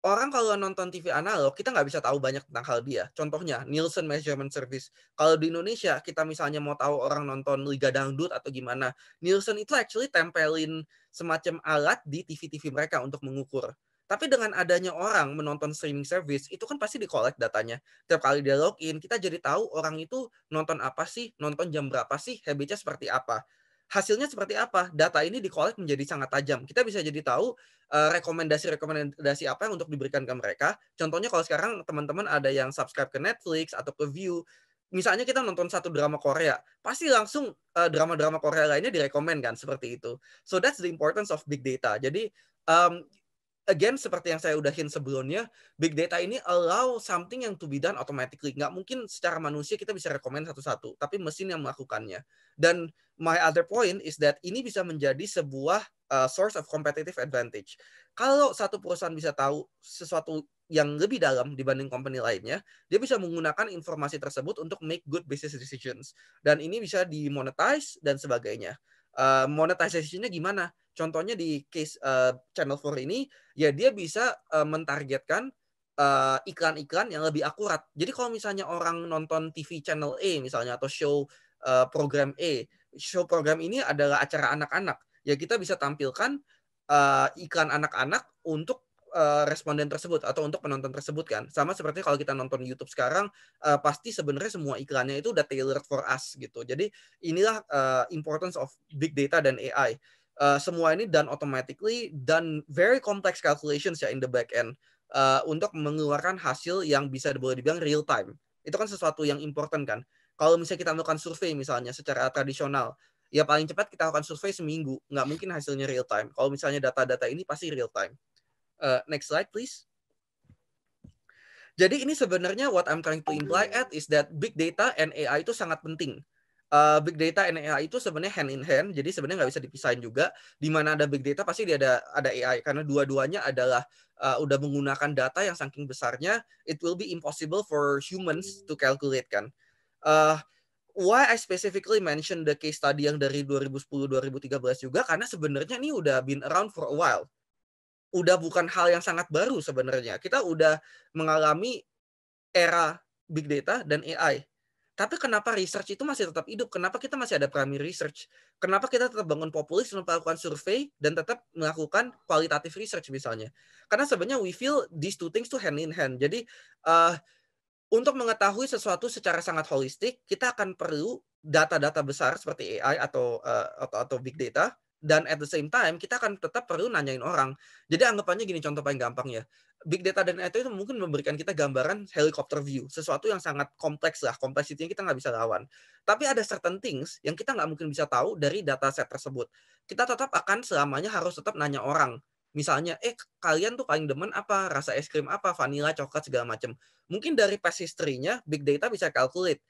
Orang kalau nonton TV analog, kita nggak bisa tahu banyak tentang hal dia. Contohnya, Nielsen Measurement Service. Kalau di Indonesia, kita misalnya mau tahu orang nonton Liga Dangdut atau gimana, Nielsen itu actually tempelin semacam alat di TV-TV mereka untuk mengukur. Tapi dengan adanya orang menonton streaming service, itu kan pasti di-collect datanya. Tiap kali dia login, kita jadi tahu orang itu nonton apa sih, nonton jam berapa sih, habitnya seperti apa. Hasilnya seperti apa? Data ini di-collect menjadi sangat tajam. Kita bisa jadi tahu rekomendasi apa yang untuk diberikan ke mereka. Contohnya kalau sekarang teman-teman ada yang subscribe ke Netflix atau ke View, misalnya kita nonton satu drama Korea, pasti langsung drama-drama Korea lainnya direkomend kan, seperti itu. So that's the importance of big data. Jadi again, seperti yang saya udah hint sebelumnya, big data ini allow something yang to be done automatically. Nggak mungkin secara manusia kita bisa rekomend satu-satu, tapi mesin yang melakukannya. Dan my other point is that ini bisa menjadi sebuah source of competitive advantage. Kalau satu perusahaan bisa tahu sesuatu yang lebih dalam dibanding company lainnya, dia bisa menggunakan informasi tersebut untuk make good business decisions. Dan ini bisa dimonetize dan sebagainya. Monetization-nya gimana? Contohnya di case Channel 4 ini, ya dia bisa mentargetkan iklan-iklan yang lebih akurat. Jadi kalau misalnya orang nonton TV Channel A misalnya, atau show program A, show program ini adalah acara anak-anak, ya kita bisa tampilkan iklan anak-anak untuk responden tersebut atau untuk penonton tersebut kan. Sama seperti kalau kita nonton YouTube sekarang, pasti sebenarnya semua iklannya itu udah tailored for us gitu. Jadi inilah importance of big data dan AI. Semua ini done automatically, dan very complex calculations ya in the back end untuk mengeluarkan hasil yang bisa boleh dibilang real time. Itu kan sesuatu yang important kan. Kalau misalnya kita melakukan survei misalnya secara tradisional, ya paling cepat kita akan survei seminggu, nggak mungkin hasilnya real time. Kalau misalnya data-data ini pasti real time. Next slide, please. Jadi ini sebenarnya what I'm trying to imply at is that big data and AI itu sangat penting. Big data and AI itu sebenarnya hand in hand, jadi sebenarnya nggak bisa dipisahin juga. Di mana ada big data pasti dia ada AI, karena dua-duanya adalah udah menggunakan data yang saking besarnya, it will be impossible for humans to calculate kan. Why I specifically mention the case study yang dari 2010-2013 juga, karena sebenarnya ini udah been around for a while. Udah bukan hal yang sangat baru sebenarnya. Kita udah mengalami era big data dan AI. Tapi kenapa research itu masih tetap hidup? Kenapa kita masih ada primary research? Kenapa kita tetap bangun populis, melakukan survei, dan tetap melakukan qualitative research misalnya? Karena sebenarnya we feel these two things to hand in hand. Jadi untuk mengetahui sesuatu secara sangat holistik, kita akan perlu data-data besar seperti AI atau big data. Dan at the same time, kita akan tetap perlu nanyain orang. Jadi anggapannya gini, contoh paling gampang ya. Big data dan AI itu mungkin memberikan kita gambaran helicopter view. Sesuatu yang sangat kompleks lah. Kompleksitinya kita nggak bisa lawan. Tapi ada certain things yang kita nggak mungkin bisa tahu dari data set tersebut. Kita tetap akan selamanya harus tetap nanya orang. Misalnya, kalian tuh paling demen apa? Rasa es krim apa? Vanilla, coklat, segala macam. Mungkin dari past history-nya, big data bisa calculate.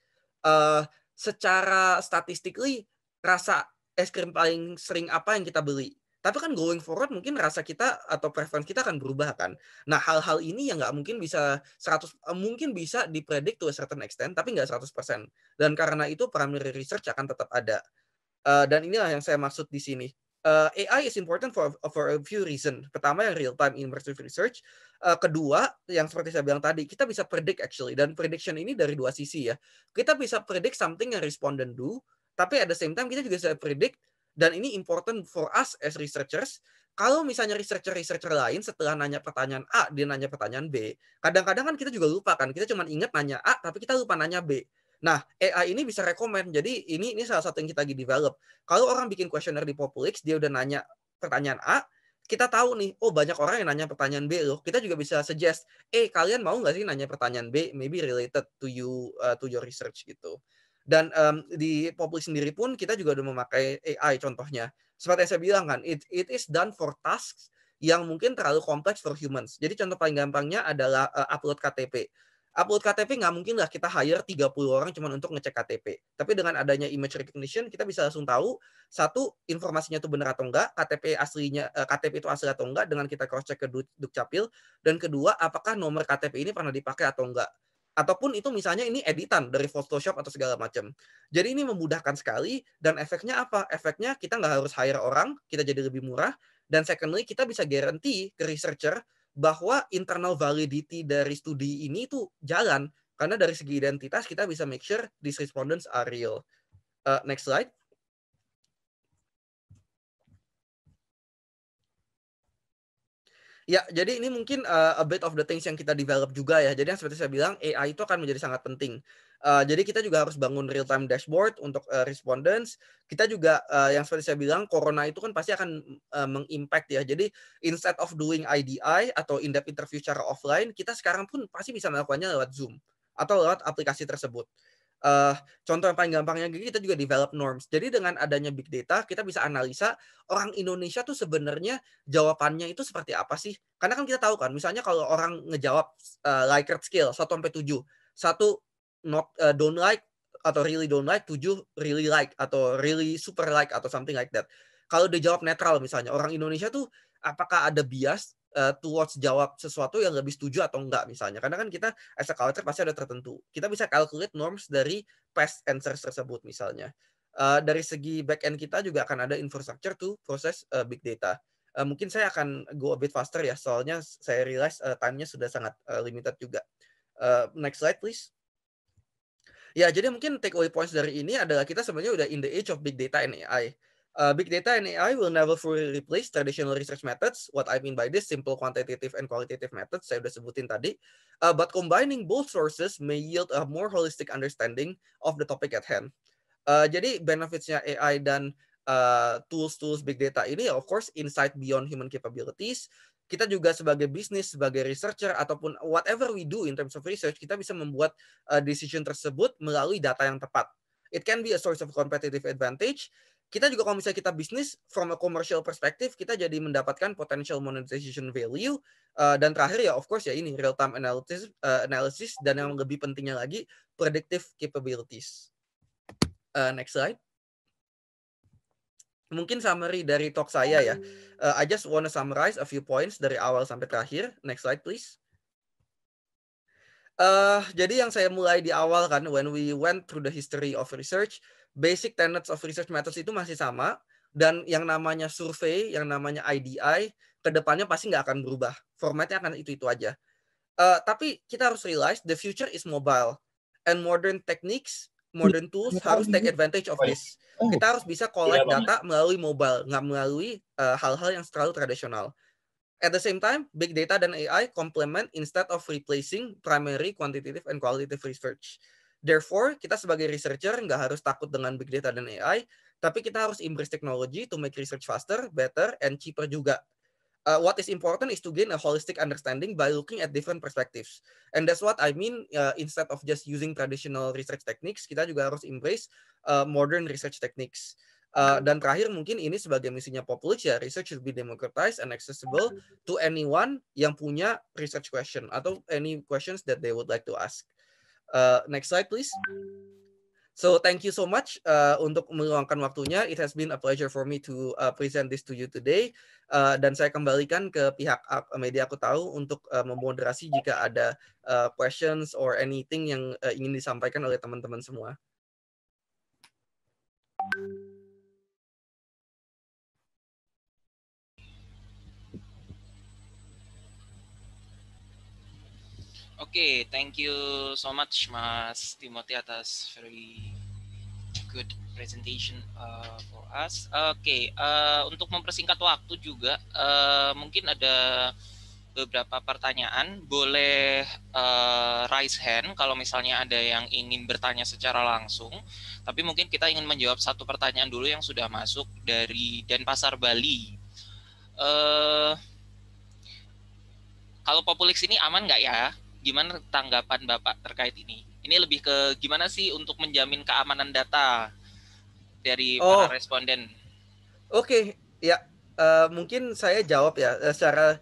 Secara statistically, rasa es krim paling sering apa yang kita beli. Tapi kan going forward mungkin rasa kita atau preference kita akan berubah kan. Nah, hal-hal ini yang nggak mungkin bisa mungkin bisa dipredik to a certain extent, tapi nggak 100%. Dan karena itu primary research akan tetap ada. Dan inilah yang saya maksud di sini. AI is important for a few reasons. Pertama, yang real time immersive research. Kedua, yang seperti saya bilang tadi, kita bisa predict actually. Dan prediction ini dari dua sisi ya. Kita bisa predict something yang respondent do, tapi at the same time kita juga bisa predict, dan ini important for us as researchers. Kalau misalnya researcher lain setelah nanya pertanyaan A, dia nanya pertanyaan B. Kadang-kadang kan kita juga lupa kan. Kita cuma ingat nanya A, tapi kita lupa nanya B. Nah, AI ini bisa rekomend. Jadi ini salah satu yang kita lagi develop. Kalau orang bikin kuesioner di Populix, dia udah nanya pertanyaan A, kita tahu nih, oh banyak orang yang nanya pertanyaan B loh. Kita juga bisa suggest, kalian mau nggak sih nanya pertanyaan B, maybe related to you, to your research gitu. Dan di Populix sendiri pun kita juga udah memakai AI contohnya. Seperti yang saya bilang kan, it is done for tasks yang mungkin terlalu kompleks for humans. Jadi contoh paling gampangnya adalah upload KTP. Upload KTP nggak mungkin lah kita hire 30 orang cuma untuk ngecek KTP. Tapi dengan adanya image recognition, kita bisa langsung tahu, satu, informasinya itu benar atau enggak, KTP itu asli atau enggak, dengan kita cross check ke Dukcapil. Dan kedua, apakah nomor KTP ini pernah dipakai atau enggak. Ataupun itu misalnya ini editan dari Photoshop atau segala macam. Jadi ini memudahkan sekali, dan efeknya apa? Efeknya kita nggak harus hire orang, kita jadi lebih murah, dan secondly, kita bisa guarantee ke researcher bahwa internal validity dari studi ini tuh jalan, karena dari segi identitas kita bisa make sure these respondents are real. Next slide. Ya, jadi ini mungkin a bit of the things yang kita develop juga ya. Jadi yang seperti saya bilang, AI itu akan menjadi sangat penting. Jadi kita juga harus bangun real-time dashboard untuk respondents. Kita juga yang seperti saya bilang, corona itu kan pasti akan mengimpact ya. Jadi instead of doing IDI atau in-depth interview secara offline, kita sekarang pun pasti bisa melakukannya lewat Zoom atau lewat aplikasi tersebut. Contoh yang paling gampangnya kita juga develop norms. Jadi dengan adanya big data kita bisa analisa orang Indonesia tuh sebenarnya jawabannya itu seperti apa sih? Karena kan kita tahu kan, misalnya kalau orang ngejawab Likert scale 1 sampai 7, 1 not don't like atau really don't like, 7 really like atau really super like atau something like that. Kalau dia jawab netral misalnya, orang Indonesia tuh apakah ada bias towards jawab sesuatu yang lebih setuju atau enggak misalnya. Karena kan kita as a culture pasti ada tertentu. Kita bisa calculate norms dari past answers tersebut misalnya. Dari segi back end kita juga akan ada infrastructure to proses big data. Mungkin saya akan go a bit faster ya, soalnya saya realize time-nya sudah sangat limited juga. Next slide please. Ya, jadi mungkin take away points dari ini adalah kita sebenarnya udah in the age of big data and AI. Big data and AI will never fully replace traditional research methods. What I mean by this, simple quantitative and qualitative methods, saya udah sebutin tadi. But combining both sources may yield a more holistic understanding of the topic at hand. Jadi benefits-nya AI dan tools-tools big data ini, of course, insight beyond human capabilities. Kita juga sebagai bisnis, sebagai researcher, ataupun whatever we do in terms of research, kita bisa membuat decision tersebut melalui data yang tepat. It can be a source of competitive advantage. Kita juga kalau misalnya kita bisnis, from a commercial perspective, kita jadi mendapatkan potential monetization value. Dan terakhir ya, of course ya ini, real-time analysis, dan yang lebih pentingnya lagi, predictive capabilities. Next slide. Mungkin summary dari talk saya ya. I just want to summarize a few points dari awal sampai terakhir. Next slide please. Jadi yang saya mulai di awal kan, when we went through the history of research, basic tenets of research methods itu masih sama, dan yang namanya survei, yang namanya IDI, kedepannya pasti nggak akan berubah. Formatnya akan itu-itu aja. Tapi kita harus realize the future is mobile, and modern techniques, modern tools harus take advantage of this. Kita harus bisa collect data melalui mobile, nggak melalui hal-hal yang terlalu tradisional. At the same time, big data dan AI complement instead of replacing primary quantitative and qualitative research. Therefore, kita sebagai researcher nggak harus takut dengan big data dan AI, tapi kita harus embrace technology to make research faster, better, and cheaper juga. What is important is to gain a holistic understanding by looking at different perspectives. And that's what I mean, instead of just using traditional research techniques, kita juga harus embrace modern research techniques. Dan terakhir mungkin ini sebagai misinya Populix ya, research should be democratized and accessible to anyone yang punya research question atau any questions that they would like to ask. Next slide please. So thank you so much untuk meluangkan waktunya. It has been a pleasure for me to present this to you today. Dan saya kembalikan ke pihak media Aku Tahu untuk memoderasi jika ada questions or anything yang ingin disampaikan oleh teman-teman semua. Okay, thank you so much Mas Timothy atas very good presentation for us. Oke, untuk mempersingkat waktu juga mungkin ada beberapa pertanyaan. Boleh raise hand kalau misalnya ada yang ingin bertanya secara langsung. Tapi mungkin kita ingin menjawab satu pertanyaan dulu yang sudah masuk dari Denpasar, Bali. Kalau Populix ini aman nggak ya? Gimana tanggapan Bapak terkait ini? Ini lebih ke gimana sih untuk menjamin keamanan data dari para responden? Oke, ya mungkin saya jawab ya secara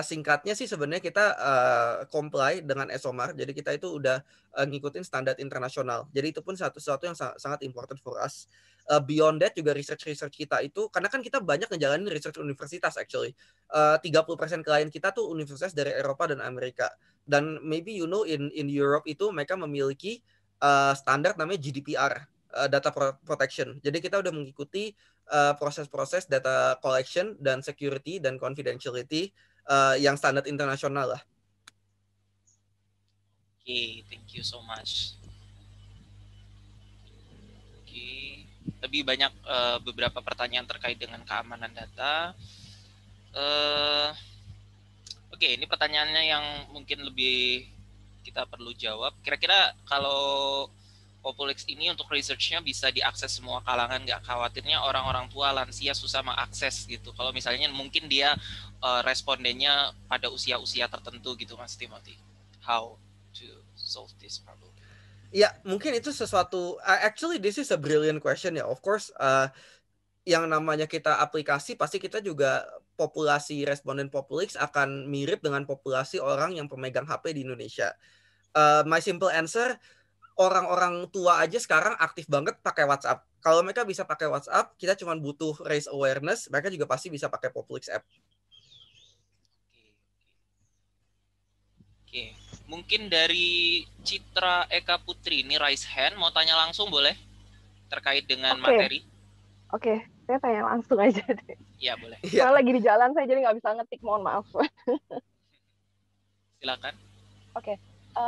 singkatnya sih sebenarnya kita comply dengan ESOMAR. Jadi kita itu udah ngikutin standar internasional. Jadi itu pun sesuatu yang sangat important for us. Beyond that juga research kita itu, karena kan kita banyak ngejalanin research universitas actually. 30% klien kita tuh universitas dari Eropa dan Amerika. Dan maybe you know in Europe itu mereka memiliki standar namanya GDPR, data protection. Jadi kita udah mengikuti proses-proses data collection dan security dan confidentiality yang standar internasional lah. Oke, thank you so much. Oke, lebih banyak beberapa pertanyaan terkait dengan keamanan data. Oke, ini pertanyaannya yang mungkin lebih kita perlu jawab. Kira-kira kalau Populix ini untuk research-nya bisa diakses semua kalangan, nggak khawatirnya orang-orang tua lansia susah mengakses gitu. Kalau misalnya mungkin dia respondennya pada usia-usia tertentu gitu Mas Timothy. How to solve this problem? Ya, mungkin itu sesuatu. Actually, this is a brilliant question ya. Of course, yang namanya kita aplikasi pasti kita juga populasi responden Populix akan mirip dengan populasi orang yang pemegang HP di Indonesia. My simple answer, orang-orang tua aja sekarang aktif banget pakai WhatsApp. Kalau mereka bisa pakai WhatsApp, kita cuma butuh raise awareness, mereka juga pasti bisa pakai Populix app. Oke, mungkin dari Citra Eka Putri ini raise hand, mau tanya langsung boleh terkait dengan materi? Oke, saya tanya langsung aja deh. Iya, boleh. Soalnya lagi di jalan, saya jadi nggak bisa ngetik, mohon maaf. Silakan. Oke,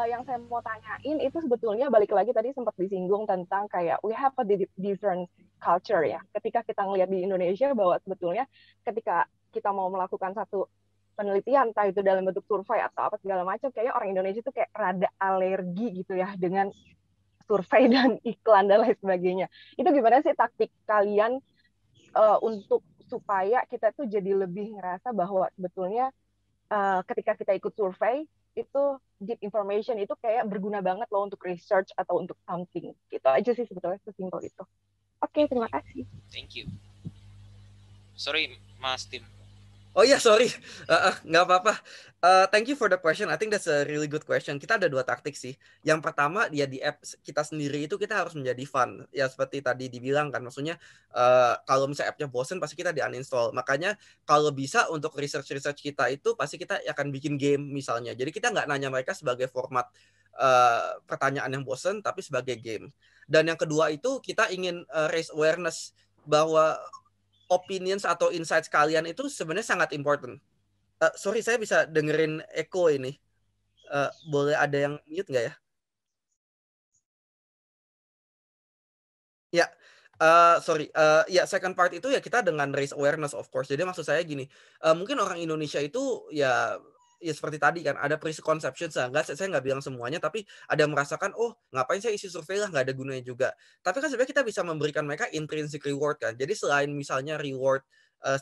yang saya mau tanyain itu sebetulnya balik lagi tadi sempat disinggung tentang kayak we have a different culture ya. Ketika kita ngelihat di Indonesia bahwa sebetulnya ketika kita mau melakukan satu penelitian, entah itu dalam bentuk survei atau apa segala macam, kayaknya orang Indonesia itu kayak rada alergi gitu ya dengan survei dan iklan dan lain sebagainya. Itu gimana sih taktik kalian untuk supaya kita tuh jadi lebih ngerasa bahwa sebetulnya ketika kita ikut survei itu deep information itu kayak berguna banget loh untuk research atau untuk something. Gitu aja sih sebetulnya, sesimpel itu. Oke, terima kasih. Thank you. Sorry, Mas Tim. Oh iya, sorry. Nggak apa-apa. Thank you for the question. I think that's a really good question. Kita ada 2 taktik sih. Yang pertama, ya di app kita sendiri itu kita harus menjadi fun. Ya seperti tadi dibilang kan, maksudnya kalau misalnya appnya bosen, pasti kita di uninstall. Makanya kalau bisa untuk research kita itu, pasti kita akan bikin game misalnya. Jadi kita nggak nanya mereka sebagai format pertanyaan yang bosen, tapi sebagai game. Dan yang kedua itu, kita ingin raise awareness bahwa opinions atau insights kalian itu sebenarnya sangat important. Sorry, saya bisa dengerin echo ini. Boleh ada yang mute nggak ya? Ya, sorry. Ya, second part itu ya kita dengan raise awareness of course. Jadi maksud saya gini, mungkin orang Indonesia itu ya seperti tadi kan ada preconception, saya nggak bilang semuanya, tapi ada yang merasakan, oh ngapain saya isi survei lah, nggak ada gunanya juga. Tapi kan sebenarnya kita bisa memberikan mereka intrinsic reward kan. Jadi selain misalnya reward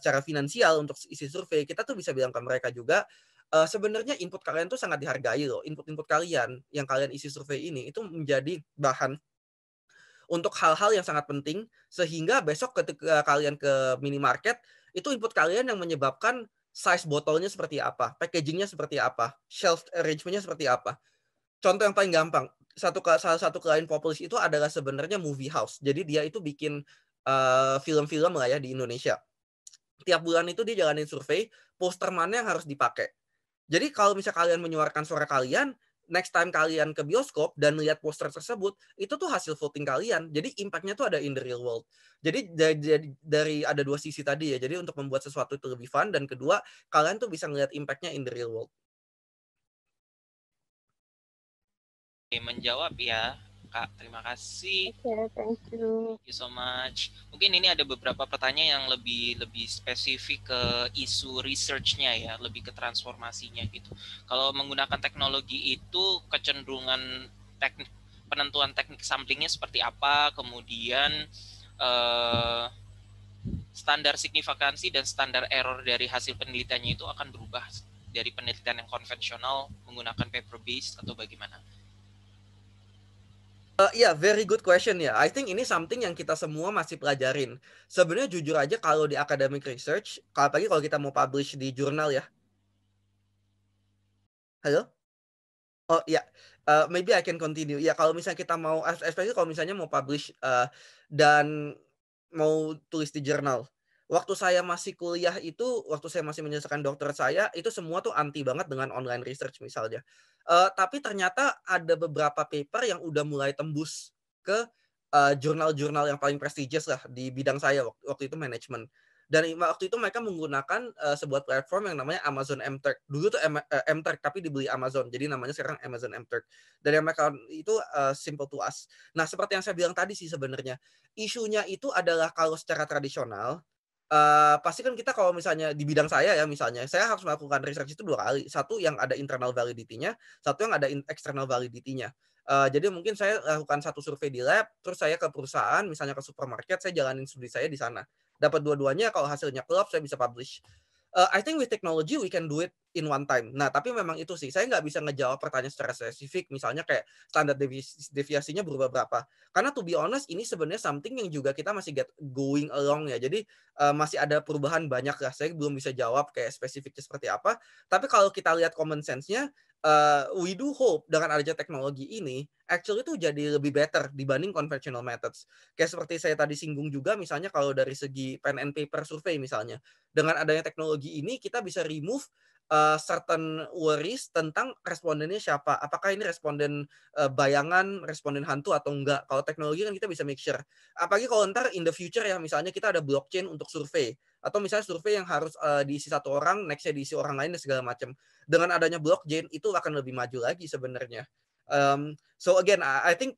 secara finansial untuk isi survei, kita tuh bisa bilang ke mereka juga, sebenarnya input kalian tuh sangat dihargai loh. Input kalian yang kalian isi survei ini itu menjadi bahan untuk hal-hal yang sangat penting, sehingga besok ketika kalian ke minimarket, itu input kalian yang menyebabkan size botolnya seperti apa, packagingnya seperti apa, shelf arrangement-nya seperti apa. Contoh yang paling gampang, salah satu klien Populix itu adalah sebenarnya movie house. Jadi dia itu bikin film-film lah ya di Indonesia. Tiap bulan itu dia jalanin survei, poster mana yang harus dipakai. Jadi kalau misalnya kalian menyuarakan suara kalian, next time kalian ke bioskop dan melihat poster tersebut, itu tuh hasil voting kalian. Jadi impact-nya tuh ada in the real world. Jadi dari ada 2 sisi tadi ya. Jadi untuk membuat sesuatu itu lebih fun, dan kedua, kalian tuh bisa ngelihat impact-nya in the real world. Oke, menjawab ya, Kak. Terima kasih. Oke, thank you. Thank you so much. Mungkin ini ada beberapa pertanyaan yang lebih spesifik ke isu research-nya ya, lebih ke transformasinya gitu. Kalau menggunakan teknologi itu kecenderungan penentuan teknik samplingnya seperti apa, kemudian standar signifikansi dan standar error dari hasil penelitiannya itu akan berubah dari penelitian yang konvensional menggunakan paper based atau bagaimana? Very good question ya. I think ini something yang kita semua masih pelajarin. Sebenarnya jujur aja kalau di academic research, apalagi kalau kita mau publish di jurnal ya. Halo? Oh ya, maybe I can continue. Ya kalau misalnya kita mau, especially kalau misalnya mau publish dan mau tulis di jurnal. Waktu saya masih kuliah itu, waktu saya masih menyelesaikan dokter saya, itu semua tuh anti banget dengan online research misalnya. Tapi ternyata ada beberapa paper yang udah mulai tembus ke jurnal-jurnal yang paling prestigious lah di bidang saya waktu itu manajemen. Dan waktu itu mereka menggunakan sebuah platform yang namanya Amazon MTurk. Dulu tuh MTurk tapi dibeli Amazon. Jadi namanya sekarang Amazon MTurk. Dan yang mereka itu simple to us. Nah, seperti yang saya bilang tadi sih sebenarnya, isunya itu adalah kalau secara tradisional, pasti kan kita kalau misalnya di bidang saya ya, misalnya saya harus melakukan research itu 2 kali. Satu yang ada internal validity-nya, satu yang ada external validity-nya. Jadi mungkin saya lakukan satu survei di lab, terus saya ke perusahaan, misalnya ke supermarket, saya jalanin studi saya di sana. Dapat dua-duanya, kalau hasilnya klop, saya bisa publish. I think with technology we can do it in one time. Nah, tapi memang itu sih, saya nggak bisa ngejawab pertanyaan secara spesifik, misalnya kayak standar deviasinya berubah berapa. Karena to be honest, ini sebenarnya something yang juga kita masih get going along ya. Jadi masih ada perubahan banyak lah. Saya belum bisa jawab kayak spesifiknya seperti apa. Tapi kalau kita lihat common sense-nya, we do hope dengan adanya teknologi ini, actually itu jadi lebih better dibanding conventional methods. Kayak seperti saya tadi singgung juga, misalnya kalau dari segi pen and paper survey misalnya, dengan adanya teknologi ini kita bisa remove certain worries tentang respondennya siapa. Apakah ini responden bayangan, responden hantu atau enggak. Kalau teknologi kan kita bisa make sure. Apalagi kalau ntar in the future ya, misalnya kita ada blockchain untuk survei. Atau misalnya survei yang harus diisi satu orang, nextnya diisi orang lain dan segala macam. Dengan adanya blockchain, itu akan lebih maju lagi sebenarnya. So again, I think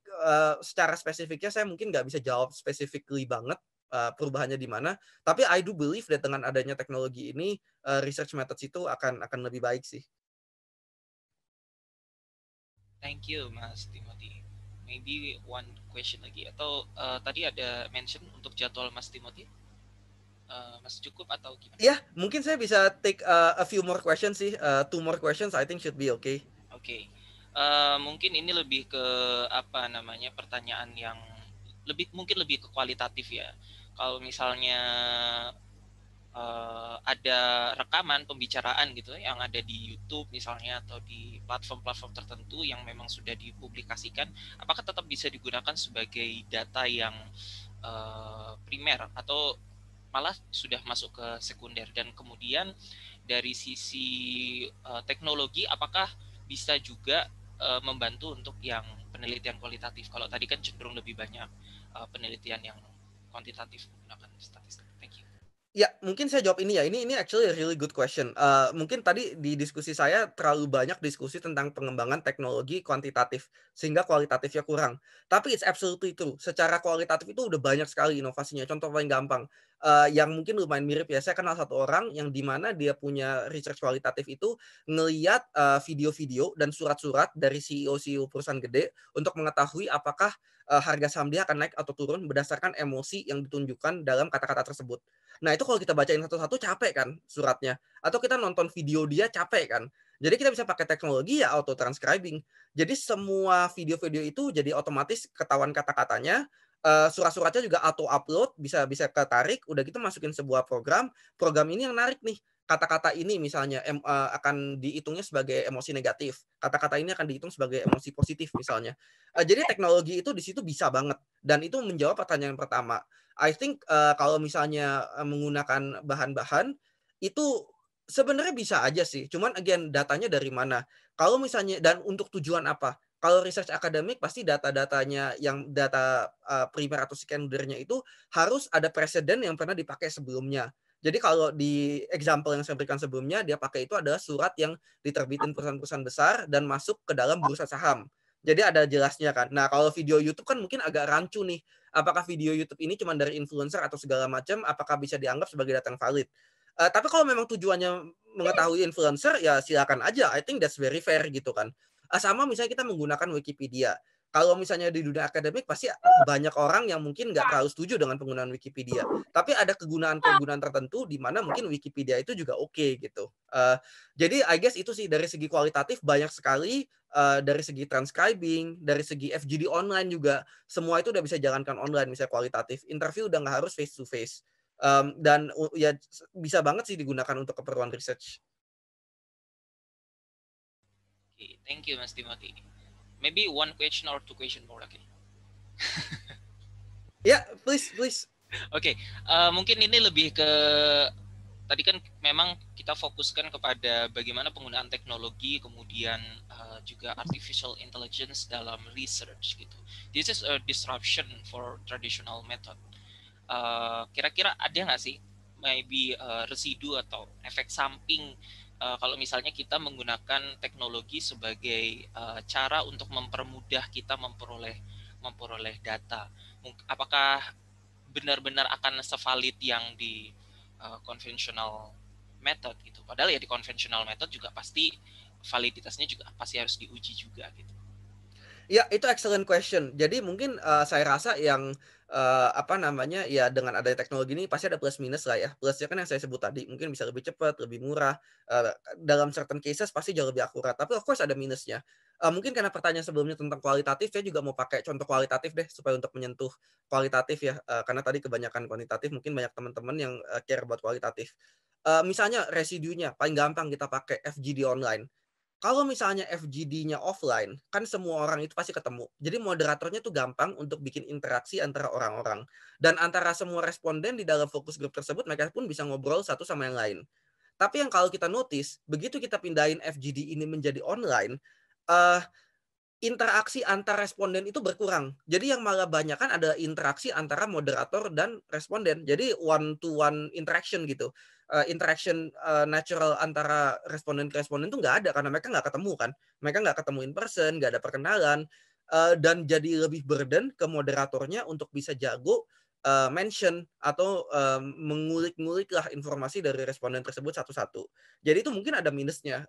secara spesifiknya saya mungkin nggak bisa jawab specifically banget perubahannya di mana. Tapi I do believe that dengan adanya teknologi ini, research methods itu akan lebih baik sih. Thank you, Mas Timothy. Maybe one question lagi, atau tadi ada mention untuk jadwal Mas Timothy? Mas cukup atau gimana? Ya, mungkin saya bisa take a few more questions sih. 2 more questions I think should be okay. Oke. Mungkin ini lebih ke apa namanya, pertanyaan yang mungkin lebih ke kualitatif ya. Kalau misalnya ada rekaman pembicaraan gitu yang ada di YouTube misalnya atau di platform-platform tertentu yang memang sudah dipublikasikan, apakah tetap bisa digunakan sebagai data yang primer atau malah sudah masuk ke sekunder? Dan kemudian dari sisi teknologi, apakah bisa juga membantu untuk yang penelitian kualitatif? Kalau tadi kan cenderung lebih banyak penelitian yang kuantitatif menggunakan statistik. Thank you. Ya, mungkin saya jawab ini ya. Ini actually a really good question. Mungkin tadi di diskusi saya terlalu banyak diskusi tentang pengembangan teknologi kuantitatif sehingga kualitatifnya kurang. Tapi it's absolutely true. Secara kualitatif itu udah banyak sekali inovasinya. Contoh paling gampang, yang mungkin lumayan mirip ya. Saya kenal satu orang yang di mana dia punya research kualitatif itu ngelihat video-video dan surat-surat dari CEO perusahaan gede untuk mengetahui apakah harga saham dia akan naik atau turun berdasarkan emosi yang ditunjukkan dalam kata-kata tersebut. Nah, itu kalau kita bacain satu-satu capek kan suratnya. Atau kita nonton video dia capek kan. Jadi kita bisa pakai teknologi ya auto transcribing. Jadi semua video-video itu jadi otomatis ketahuan kata-katanya. Surat-suratnya juga auto upload, bisa ketarik, udah gitu masukin sebuah program. Program ini yang narik nih. Kata-kata ini misalnya akan dihitungnya sebagai emosi negatif. Kata-kata ini akan dihitung sebagai emosi positif misalnya. Jadi teknologi itu di situ bisa banget. Dan itu menjawab pertanyaan pertama. I think kalau misalnya menggunakan bahan-bahan itu sebenarnya bisa aja sih. Cuman again datanya dari mana? Kalau misalnya dan untuk tujuan apa? Kalau research akademik pasti data-datanya yang data primer atau sekundernya itu harus ada preseden yang pernah dipakai sebelumnya. Jadi kalau di example yang saya berikan sebelumnya, dia pakai itu adalah surat yang diterbitin perusahaan-perusahaan besar dan masuk ke dalam bursa saham. Jadi ada jelasnya kan. Nah, kalau video YouTube kan mungkin agak rancu nih. Apakah video YouTube ini cuma dari influencer atau segala macam, apakah bisa dianggap sebagai data yang valid? Tapi kalau memang tujuannya mengetahui influencer, ya silakan aja. I think that's very fair gitu kan. Sama misalnya kita menggunakan Wikipedia. Kalau misalnya di dunia akademik pasti banyak orang yang mungkin nggak terlalu setuju dengan penggunaan Wikipedia. Tapi ada kegunaan-kegunaan tertentu di mana mungkin Wikipedia itu juga oke gitu. Jadi I guess itu sih dari segi kualitatif banyak sekali. Dari segi transcribing, dari segi FGD online juga, semua itu udah bisa jalankan online misalnya kualitatif. Interview udah nggak harus face to face. Dan ya bisa banget sih digunakan untuk keperluan research. Okay, thank you, Mas Timothy. Maybe one question or two question more, okay? Ya, please. Oke, mungkin ini lebih ke tadi kan memang kita fokuskan kepada bagaimana penggunaan teknologi, kemudian juga artificial intelligence dalam research gitu. This is a disruption for traditional method. Kira-kira ada nggak sih maybe residu atau efek samping kalau misalnya kita menggunakan teknologi sebagai cara untuk mempermudah kita memperoleh data? Apakah benar-benar akan sevalid yang di conventional method gitu? Padahal ya di conventional method juga pasti validitasnya juga pasti harus diuji juga gitu. Ya, itu excellent question. Jadi mungkin saya rasa yang apa namanya, ya dengan adanya teknologi ini pasti ada plus minus lah ya. Plusnya kan yang saya sebut tadi, mungkin bisa lebih cepat, lebih murah, dalam certain cases pasti jauh lebih akurat, tapi of course ada minusnya. Mungkin karena pertanyaan sebelumnya tentang kualitatif, saya juga mau pakai contoh kualitatif deh, supaya untuk menyentuh kualitatif ya, karena tadi kebanyakan kuantitatif, mungkin banyak teman-teman yang, care buat kualitatif. Misalnya residunya, paling gampang kita pakai FGD online. Kalau misalnya FGD-nya offline, kan semua orang itu pasti ketemu. Jadi moderatornya tuh gampang untuk bikin interaksi antara orang-orang. Dan antara semua responden di dalam fokus group tersebut, mereka pun bisa ngobrol satu sama yang lain. Tapi yang kalau kita notice, begitu kita pindahin FGD ini menjadi online, eh, interaksi antar responden itu berkurang. Jadi yang malah banyak kan ada interaksi antara moderator dan responden. Jadi one to one interaction gitu. Interaction natural antara responden ke responden itu nggak ada karena mereka nggak ketemu kan. Mereka nggak ketemu in person, nggak ada perkenalan. Dan jadi lebih burden ke moderatornya untuk bisa jago mention atau mengulik-ngulik lah informasi dari responden tersebut satu-satu. Jadi itu mungkin ada minusnya.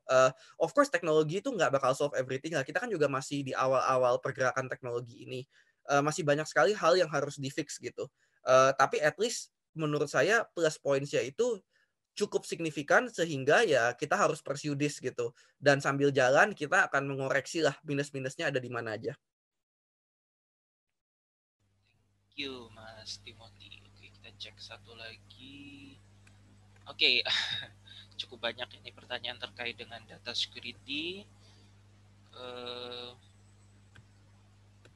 Of course teknologi itu nggak bakal solve everything lah. Kita kan juga masih di awal-awal pergerakan teknologi ini. Masih banyak sekali hal yang harus di-fix gitu. Tapi at least menurut saya plus points-nya itu cukup signifikan sehingga ya kita harus pursue this gitu. Dan sambil jalan kita akan mengoreksi lah minus-minusnya ada di mana aja. Thank you, Mas Timothy. Oke, kita cek satu lagi. Oke, cukup banyak ini pertanyaan terkait dengan data security.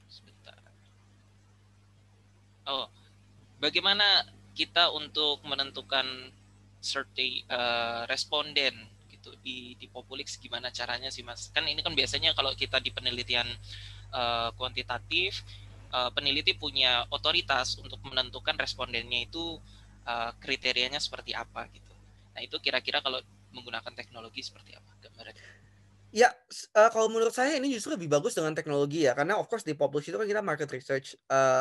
Sebentar. Oh, bagaimana kita untuk menentukan responden gitu di Populix, gimana caranya sih Mas? Kan ini kan biasanya kalau kita di penelitian kuantitatif, peneliti punya otoritas untuk menentukan respondennya itu kriterianya seperti apa gitu. Nah itu kira-kira kalau menggunakan teknologi seperti apa gambarannya? Ya, kalau menurut saya ini justru lebih bagus dengan teknologi ya, karena of course di Publish itu kan kita market research.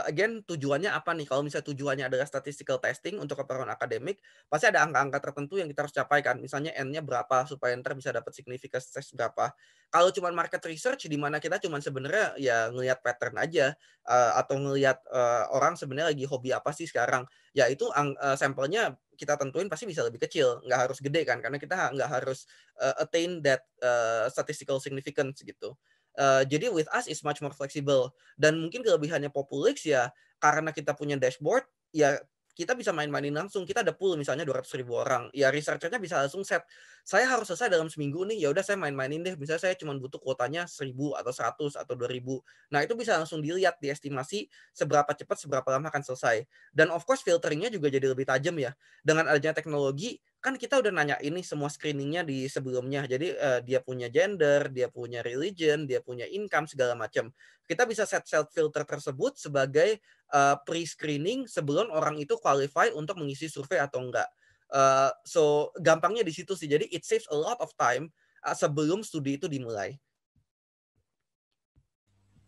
Again tujuannya apa nih, kalau misalnya tujuannya adalah statistical testing untuk keperluan akademik, pasti ada angka-angka tertentu yang kita harus capai kan, misalnya N-nya berapa supaya ntar bisa dapat significance test berapa. Kalau cuma market research di mana kita cuma sebenarnya ya ngelihat pattern aja, atau ngelihat, orang sebenarnya lagi hobi apa sih sekarang, ya itu sampelnya kita tentuin pasti bisa lebih kecil, nggak harus gede kan, karena kita nggak harus attain that statistical significance gitu. Jadi with us is much more flexible dan mungkin kelebihannya Populix ya karena kita punya dashboard ya kita bisa main-mainin langsung. Kita ada pool misalnya 200.000 orang. Ya researchernya bisa langsung set. Saya harus selesai dalam seminggu nih. Ya udah saya main-mainin deh. Misalnya saya cuma butuh kuotanya 1.000 atau 100 atau 2.000. Nah, itu bisa langsung dilihat diestimasi seberapa cepat seberapa lama akan selesai. Dan of course filteringnya juga jadi lebih tajam ya. Dengan adanya teknologi kan kita udah nanya ini semua screeningnya di sebelumnya. Jadi dia punya gender, dia punya religion, dia punya income segala macam. Kita bisa set self filter tersebut sebagai pre-screening sebelum orang itu qualify untuk mengisi survei atau enggak. So gampangnya di situ sih. Jadi it saves a lot of time sebelum studi itu dimulai.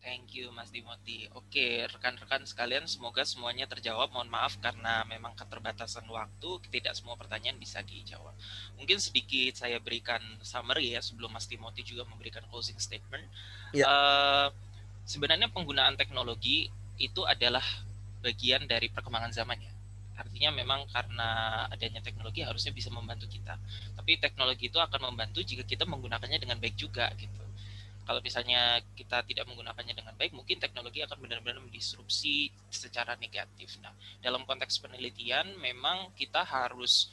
Thank you Mas Timothy. Oke, rekan-rekan sekalian, semoga semuanya terjawab. Mohon maaf karena memang keterbatasan waktu, tidak semua pertanyaan bisa dijawab. Mungkin sedikit saya berikan summary ya sebelum Mas Timothy juga memberikan closing statement. Ya. Sebenarnya penggunaan teknologi itu adalah bagian dari perkembangan zaman ya. Artinya memang karena adanya teknologi harusnya bisa membantu kita. Tapi teknologi itu akan membantu jika kita menggunakannya dengan baik juga gitu. Kalau misalnya kita tidak menggunakannya dengan baik, mungkin teknologi akan benar-benar mendisrupsi secara negatif. Nah, dalam konteks penelitian, memang kita harus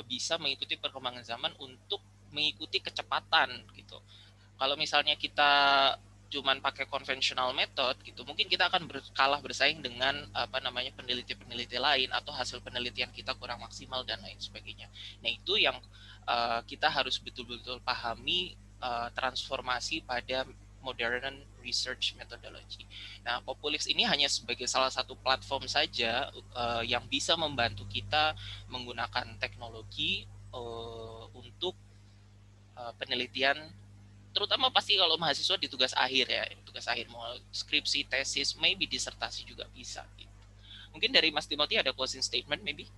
bisa mengikuti perkembangan zaman untuk mengikuti kecepatan gitu. Kalau misalnya kita cuman pakai konvensional method gitu, mungkin kita akan kalah bersaing dengan peneliti-peneliti lain atau hasil penelitian kita kurang maksimal dan lain sebagainya. Nah, itu yang kita harus betul-betul pahami transformasi pada modern research methodology. Nah, Populix ini hanya sebagai salah satu platform saja yang bisa membantu kita menggunakan teknologi untuk penelitian, terutama pasti kalau mahasiswa di tugas akhir ya, tugas akhir mau skripsi, tesis, maybe disertasi juga bisa. Gitu. Mungkin dari Mas Timothy ada closing statement maybe?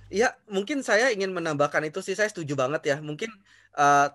Ya, mungkin saya ingin menambahkan itu sih, saya setuju banget ya. Mungkin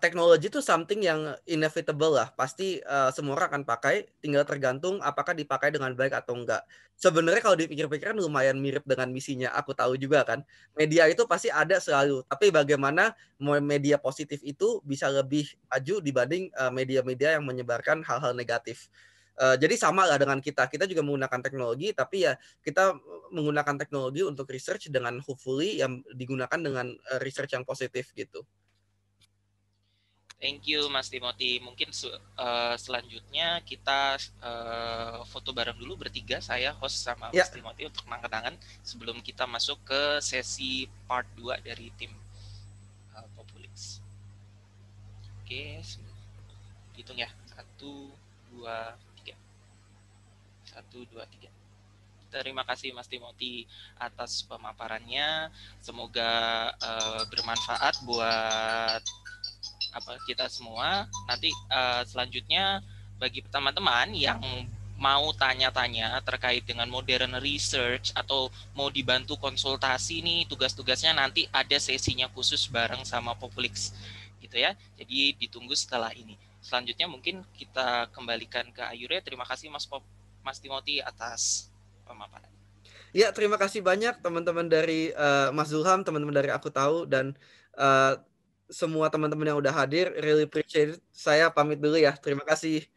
teknologi itu something yang inevitable lah. Pasti semua orang akan pakai, tinggal tergantung apakah dipakai dengan baik atau enggak. Sebenarnya kalau dipikir-pikir kan lumayan mirip dengan misinya Aku Tahu juga kan. Media itu pasti ada selalu, tapi bagaimana media positif itu bisa lebih maju dibanding media-media yang menyebarkan hal-hal negatif. Jadi sama lah dengan kita juga menggunakan teknologi, tapi ya kita menggunakan teknologi untuk research dengan hopefully yang digunakan dengan research yang positif gitu. Thank you Mas Timothy. Mungkin selanjutnya kita foto bareng dulu bertiga, saya host sama Mas Timothy untuk angkat tangan sebelum kita masuk ke sesi part 2 dari tim Populix. Oke, hitung ya. 1, 2, 3. 1, 2, 3. Terima kasih Mas Timothy atas pemaparannya. Semoga bermanfaat buat kita semua. Nanti selanjutnya bagi teman-teman yang mau tanya-tanya terkait dengan modern research atau mau dibantu konsultasi nih, tugas-tugasnya nanti ada sesinya khusus bareng sama Populix gitu ya. Jadi ditunggu setelah ini. Selanjutnya mungkin kita kembalikan ke Ayure. Terima kasih Mas Timothy atas pemaparan. Ya, terima kasih banyak teman-teman dari Mas Zulham, teman-teman dari Aku Tahu, dan semua teman-teman yang udah hadir. Really appreciate it. Saya pamit dulu ya. Terima kasih.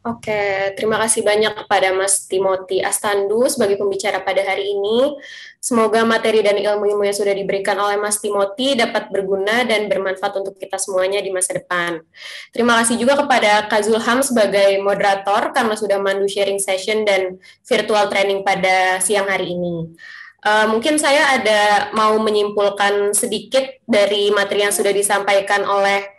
Oke, terima kasih banyak kepada Mas Timothy Astandu sebagai pembicara pada hari ini. Semoga materi dan ilmu-ilmu yang sudah diberikan oleh Mas Timothy dapat berguna dan bermanfaat untuk kita semuanya di masa depan. Terima kasih juga kepada Kak Zulham sebagai moderator karena sudah memandu sharing session dan virtual training pada siang hari ini. Mungkin saya ada mau menyimpulkan sedikit dari materi yang sudah disampaikan oleh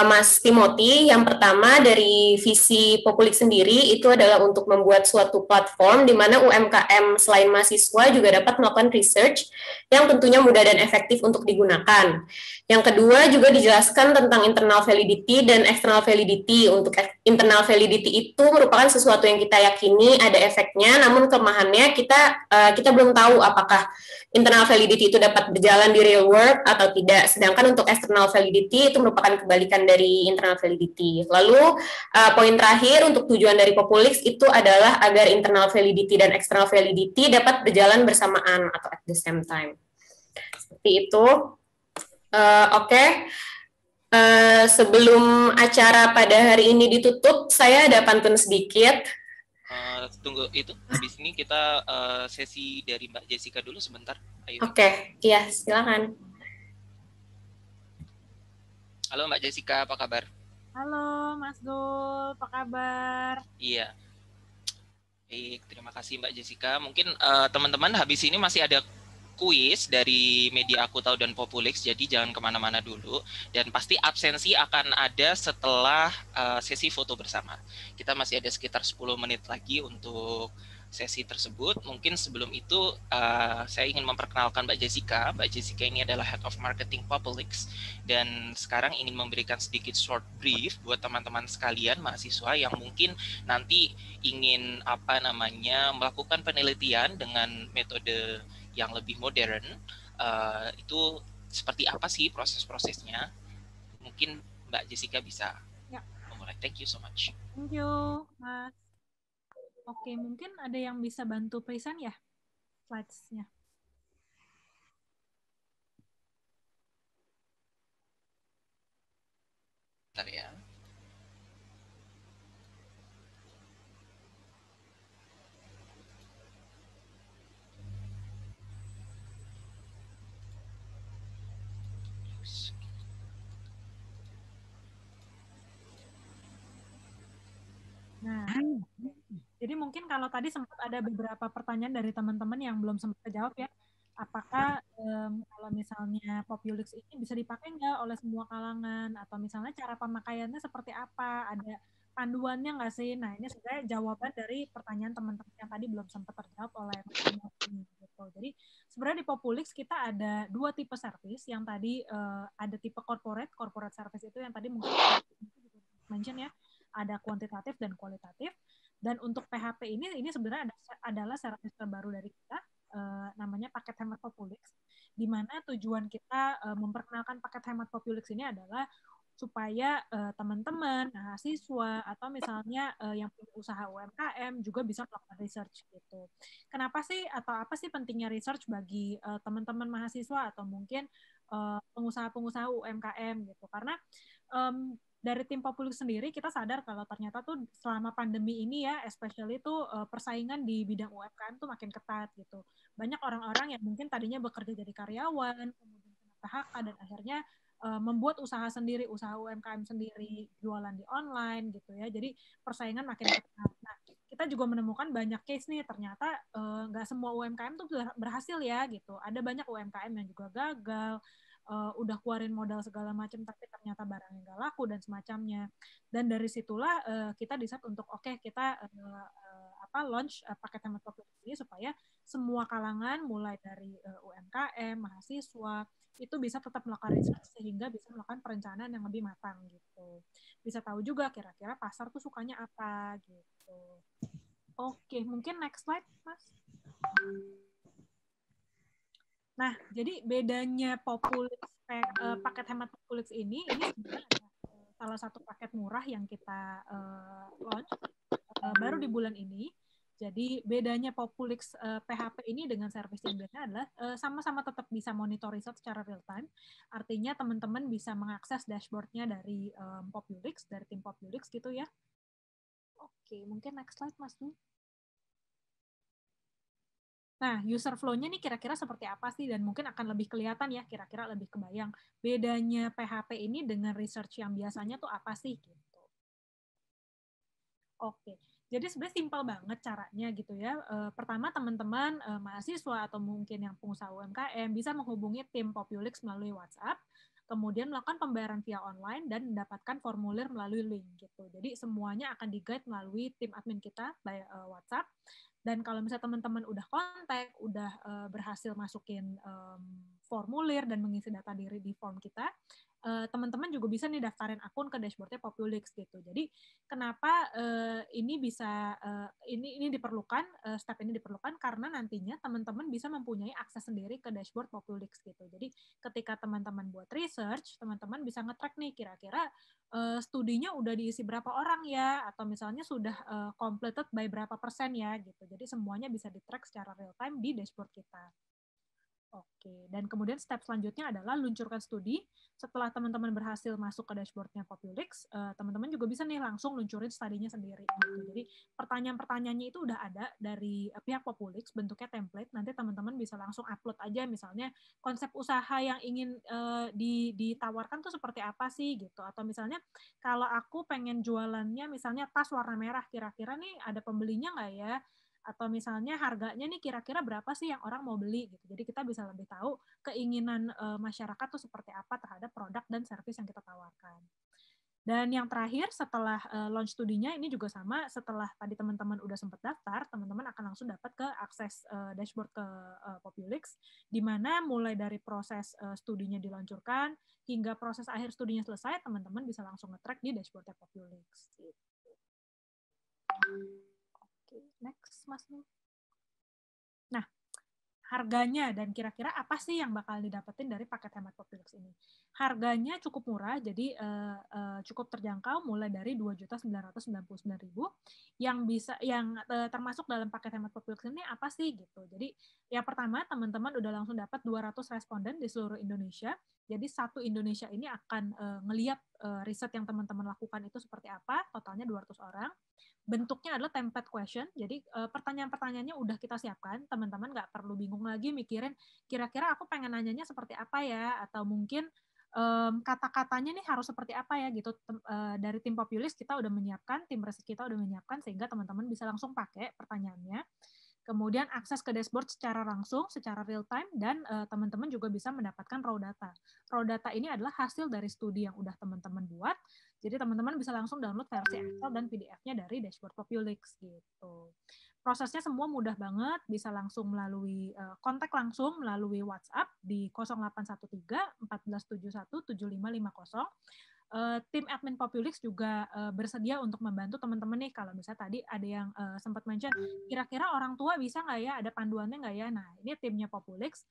Mas Timothy. Yang pertama dari visi Populix sendiri itu adalah untuk membuat suatu platform di mana UMKM selain mahasiswa juga dapat melakukan research yang tentunya mudah dan efektif untuk digunakan. Yang kedua juga dijelaskan tentang internal validity dan external validity. Untuk internal validity itu merupakan sesuatu yang kita yakini ada efeknya, namun kelemahannya kita belum tahu apakah internal validity itu dapat berjalan di real world atau tidak. Sedangkan untuk external validity itu merupakan kebalikan dari internal validity. Lalu poin terakhir untuk tujuan dari Populix itu adalah agar internal validity dan external validity dapat berjalan bersamaan atau at the same time. Seperti itu. Oke. Sebelum acara pada hari ini ditutup, saya ada pantun sedikit. Tunggu itu, habis ini kita sesi dari Mbak Jessica dulu sebentar. Oke, iya silakan. Halo Mbak Jessica, apa kabar? Halo Mas Dul, apa kabar? Iya. Baik, terima kasih Mbak Jessica. Mungkin teman-teman habis ini masih ada kuis dari Media Aku Tahu dan Populix, jadi jangan kemana-mana dulu. Dan pasti absensi akan ada setelah sesi foto bersama. Kita masih ada sekitar 10 menit lagi untuk sesi tersebut. Mungkin sebelum itu saya ingin memperkenalkan Mbak Jessica. Mbak Jessica ini adalah Head of Marketing Populix dan sekarang ingin memberikan sedikit short brief buat teman-teman sekalian mahasiswa yang mungkin nanti ingin melakukan penelitian dengan metode yang lebih modern. Itu seperti apa sih proses-prosesnya? Mungkin Mbak Jessica bisa memulai. Thank you so much. Thank you, Mas. Oke, mungkin ada yang bisa bantu present ya slides-nya. Bentar ya. Nah, jadi mungkin kalau tadi sempat ada beberapa pertanyaan dari teman-teman yang belum sempat terjawab ya, apakah kalau misalnya Populix ini bisa dipakai nggak oleh semua kalangan, atau misalnya cara pemakaiannya seperti apa, ada panduannya nggak sih? Nah, ini sebenarnya jawaban dari pertanyaan teman-teman yang tadi belum sempat terjawab oleh teman-teman gitu. Jadi sebenarnya di Populix kita ada 2 tipe service, yang tadi ada tipe corporate service itu yang tadi mungkin mention ya, ada kuantitatif dan kualitatif. Dan untuk PHP ini sebenarnya adalah service terbaru dari kita, namanya paket hemat Populix, di mana tujuan kita memperkenalkan paket hemat Populix ini adalah supaya teman-teman, mahasiswa, atau misalnya yang punya usaha UMKM juga bisa melakukan research gitu. Kenapa sih atau apa sih pentingnya research bagi teman-teman mahasiswa atau mungkin pengusaha-pengusaha UMKM gitu? Karena dari tim Populix sendiri kita sadar kalau ternyata tuh selama pandemi ini ya, especially tuh persaingan di bidang UMKM tuh makin ketat gitu. Banyak orang-orang yang mungkin tadinya bekerja jadi karyawan, kemudian kena PHK dan akhirnya membuat usaha sendiri, usaha UMKM sendiri, jualan di online gitu ya. Jadi persaingan makin ketat. Nah, kita juga menemukan banyak case nih, ternyata nggak semua UMKM tuh berhasil ya gitu. Ada banyak UMKM yang juga gagal, udah keluarin modal segala macam tapi ternyata barangnya nggak laku dan semacamnya. Dan dari situlah kita decide untuk kita launch paket hemat Populix ini supaya semua kalangan mulai dari UMKM, mahasiswa itu bisa tetap melakukan research sehingga bisa melakukan perencanaan yang lebih matang gitu. Bisa tahu juga kira-kira pasar tuh sukanya apa gitu. Oke, mungkin next slide, Mas. Nah, jadi bedanya Populix paket hemat Populix ini sebenarnya ada salah satu paket murah yang kita launch baru di bulan ini. Jadi bedanya Populix PHP ini dengan service yang biasa adalah sama-sama tetap bisa monitor riset secara real time. Artinya teman-teman bisa mengakses dashboard-nya dari Populix, dari tim Populix gitu ya. Oke, mungkin next slide Mas. Nah, user flow-nya nih kira-kira seperti apa sih? Dan mungkin akan lebih kelihatan ya, kira-kira lebih kebayang. Bedanya PHP ini dengan research yang biasanya tuh apa sih? Gitu. Oke, jadi sebenarnya simpel banget caranya gitu ya. Pertama, teman-teman mahasiswa atau mungkin yang pengusaha UMKM bisa menghubungi tim Populix melalui WhatsApp, kemudian melakukan pembayaran via online dan mendapatkan formulir melalui link gitu. Jadi semuanya akan di-guide melalui tim admin kita by WhatsApp. Dan kalau misalnya teman-teman udah kontak, udah berhasil masukin formulir dan mengisi data diri di form kita, teman-teman juga bisa nih daftarin akun ke dashboardnya Populix gitu. Jadi kenapa ini bisa ini diperlukan, step ini diperlukan karena nantinya teman-teman bisa mempunyai akses sendiri ke dashboard Populix gitu. Jadi ketika teman-teman buat research, teman-teman bisa nge-track nih kira-kira studinya udah diisi berapa orang ya, atau misalnya sudah completed by berapa persen ya gitu. Jadi semuanya bisa di-track secara real time di dashboard kita. Oke, dan kemudian step selanjutnya adalah luncurkan studi. Setelah teman-teman berhasil masuk ke dashboardnya Populix, teman-teman juga bisa nih langsung luncurin studinya sendiri. Gitu. Jadi pertanyaan-pertanyaannya itu udah ada dari pihak Populix, bentuknya template. Nanti teman-teman bisa langsung upload aja, misalnya konsep usaha yang ingin ditawarkan tuh seperti apa sih gitu. Atau misalnya kalau aku pengen jualannya misalnya tas warna merah, kira-kira nih ada pembelinya nggak ya? Atau misalnya harganya nih kira-kira berapa sih yang orang mau beli gitu. Jadi kita bisa lebih tahu keinginan masyarakat tuh seperti apa terhadap produk dan service yang kita tawarkan. Dan yang terakhir setelah launch studinya ini juga sama, setelah tadi teman-teman udah sempat daftar, teman-teman akan langsung dapat ke akses dashboard ke Populix, di mana mulai dari proses studinya diluncurkan hingga proses akhir studinya selesai, teman-teman bisa langsung nge-track di dashboard Populix. Gitu. Next, Mas. Nah, harganya dan kira-kira apa sih yang bakal didapetin dari paket hemat Populix ini? Harganya cukup murah, jadi cukup terjangkau, mulai dari 2.999.000 yang termasuk dalam paket hemat Populix ini apa sih gitu. Jadi yang pertama teman-teman udah langsung dapat 200 responden di seluruh Indonesia. Jadi satu Indonesia ini akan ngelihat riset yang teman-teman lakukan itu seperti apa, totalnya 200 orang. Bentuknya adalah template question, jadi pertanyaan-pertanyaannya udah kita siapkan, teman-teman nggak perlu bingung lagi mikirin kira-kira aku pengen nanyanya seperti apa ya, atau mungkin kata-katanya nih harus seperti apa ya gitu. Dari tim Populix kita udah menyiapkan, tim riset kita udah menyiapkan sehingga teman-teman bisa langsung pakai pertanyaannya. Kemudian akses ke dashboard secara langsung, secara real time, dan teman-teman juga bisa mendapatkan raw data. Raw data ini adalah hasil dari studi yang udah teman-teman buat, jadi teman-teman bisa langsung download versi Excel dan PDF-nya dari dashboard Populix gitu. Prosesnya semua mudah banget, bisa langsung melalui kontak langsung melalui WhatsApp di 0813 1471 7550 tim admin Populix juga bersedia untuk membantu teman-teman nih. Kalau misalnya tadi ada yang sempat mention, kira-kira orang tua bisa nggak ya, ada panduannya nggak ya? Nah, ini timnya Populix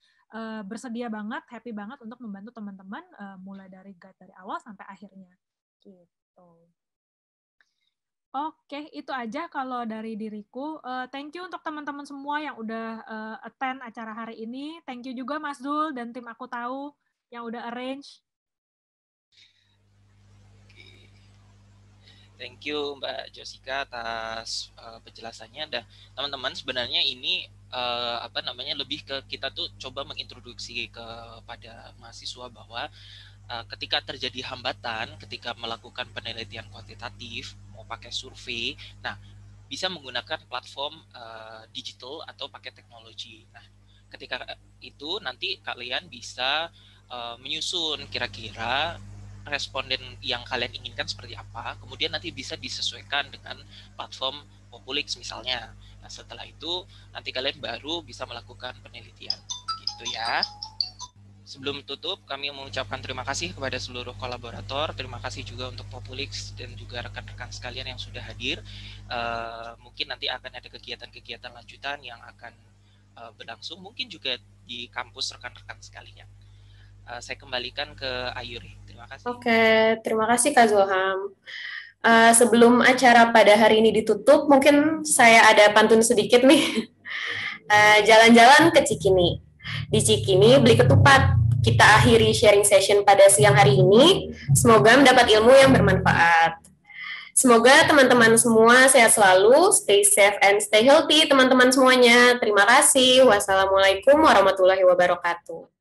bersedia banget, happy banget untuk membantu teman-teman mulai dari guide dari awal sampai akhirnya. Gitu. Oke, itu aja kalau dari diriku. Thank you untuk teman-teman semua yang udah attend acara hari ini. Thank you juga Mas Zul dan tim Aku Tahu yang udah arrange. Thank you Mbak Josika atas penjelasannya. Dan teman-teman sebenarnya ini lebih ke kita tuh coba mengintroduksi kepada mahasiswa bahwa ketika terjadi hambatan ketika melakukan penelitian kuantitatif, mau pakai survei, nah bisa menggunakan platform digital atau pakai teknologi. Nah, ketika itu nanti kalian bisa menyusun kira-kira responden yang kalian inginkan seperti apa, kemudian nanti bisa disesuaikan dengan platform Populix misalnya. Nah, setelah itu nanti kalian baru bisa melakukan penelitian, gitu ya. Sebelum tutup, kami mengucapkan terima kasih kepada seluruh kolaborator, terima kasih juga untuk Populix dan juga rekan-rekan sekalian yang sudah hadir. Mungkin nanti akan ada kegiatan-kegiatan lanjutan yang akan berlangsung, mungkin juga di kampus rekan-rekan sekalian. Saya kembalikan ke Ayuri. Terima kasih. Oke, terima kasih Kak Zulham. Sebelum acara pada hari ini ditutup, mungkin saya ada pantun sedikit nih. Jalan-jalan ke Cikini. Di Cikini beli ketupat. Kita akhiri sharing session pada siang hari ini. Semoga mendapat ilmu yang bermanfaat. Semoga teman-teman semua sehat selalu, stay safe and stay healthy teman-teman semuanya. Terima kasih. Wassalamualaikum warahmatullahi wabarakatuh.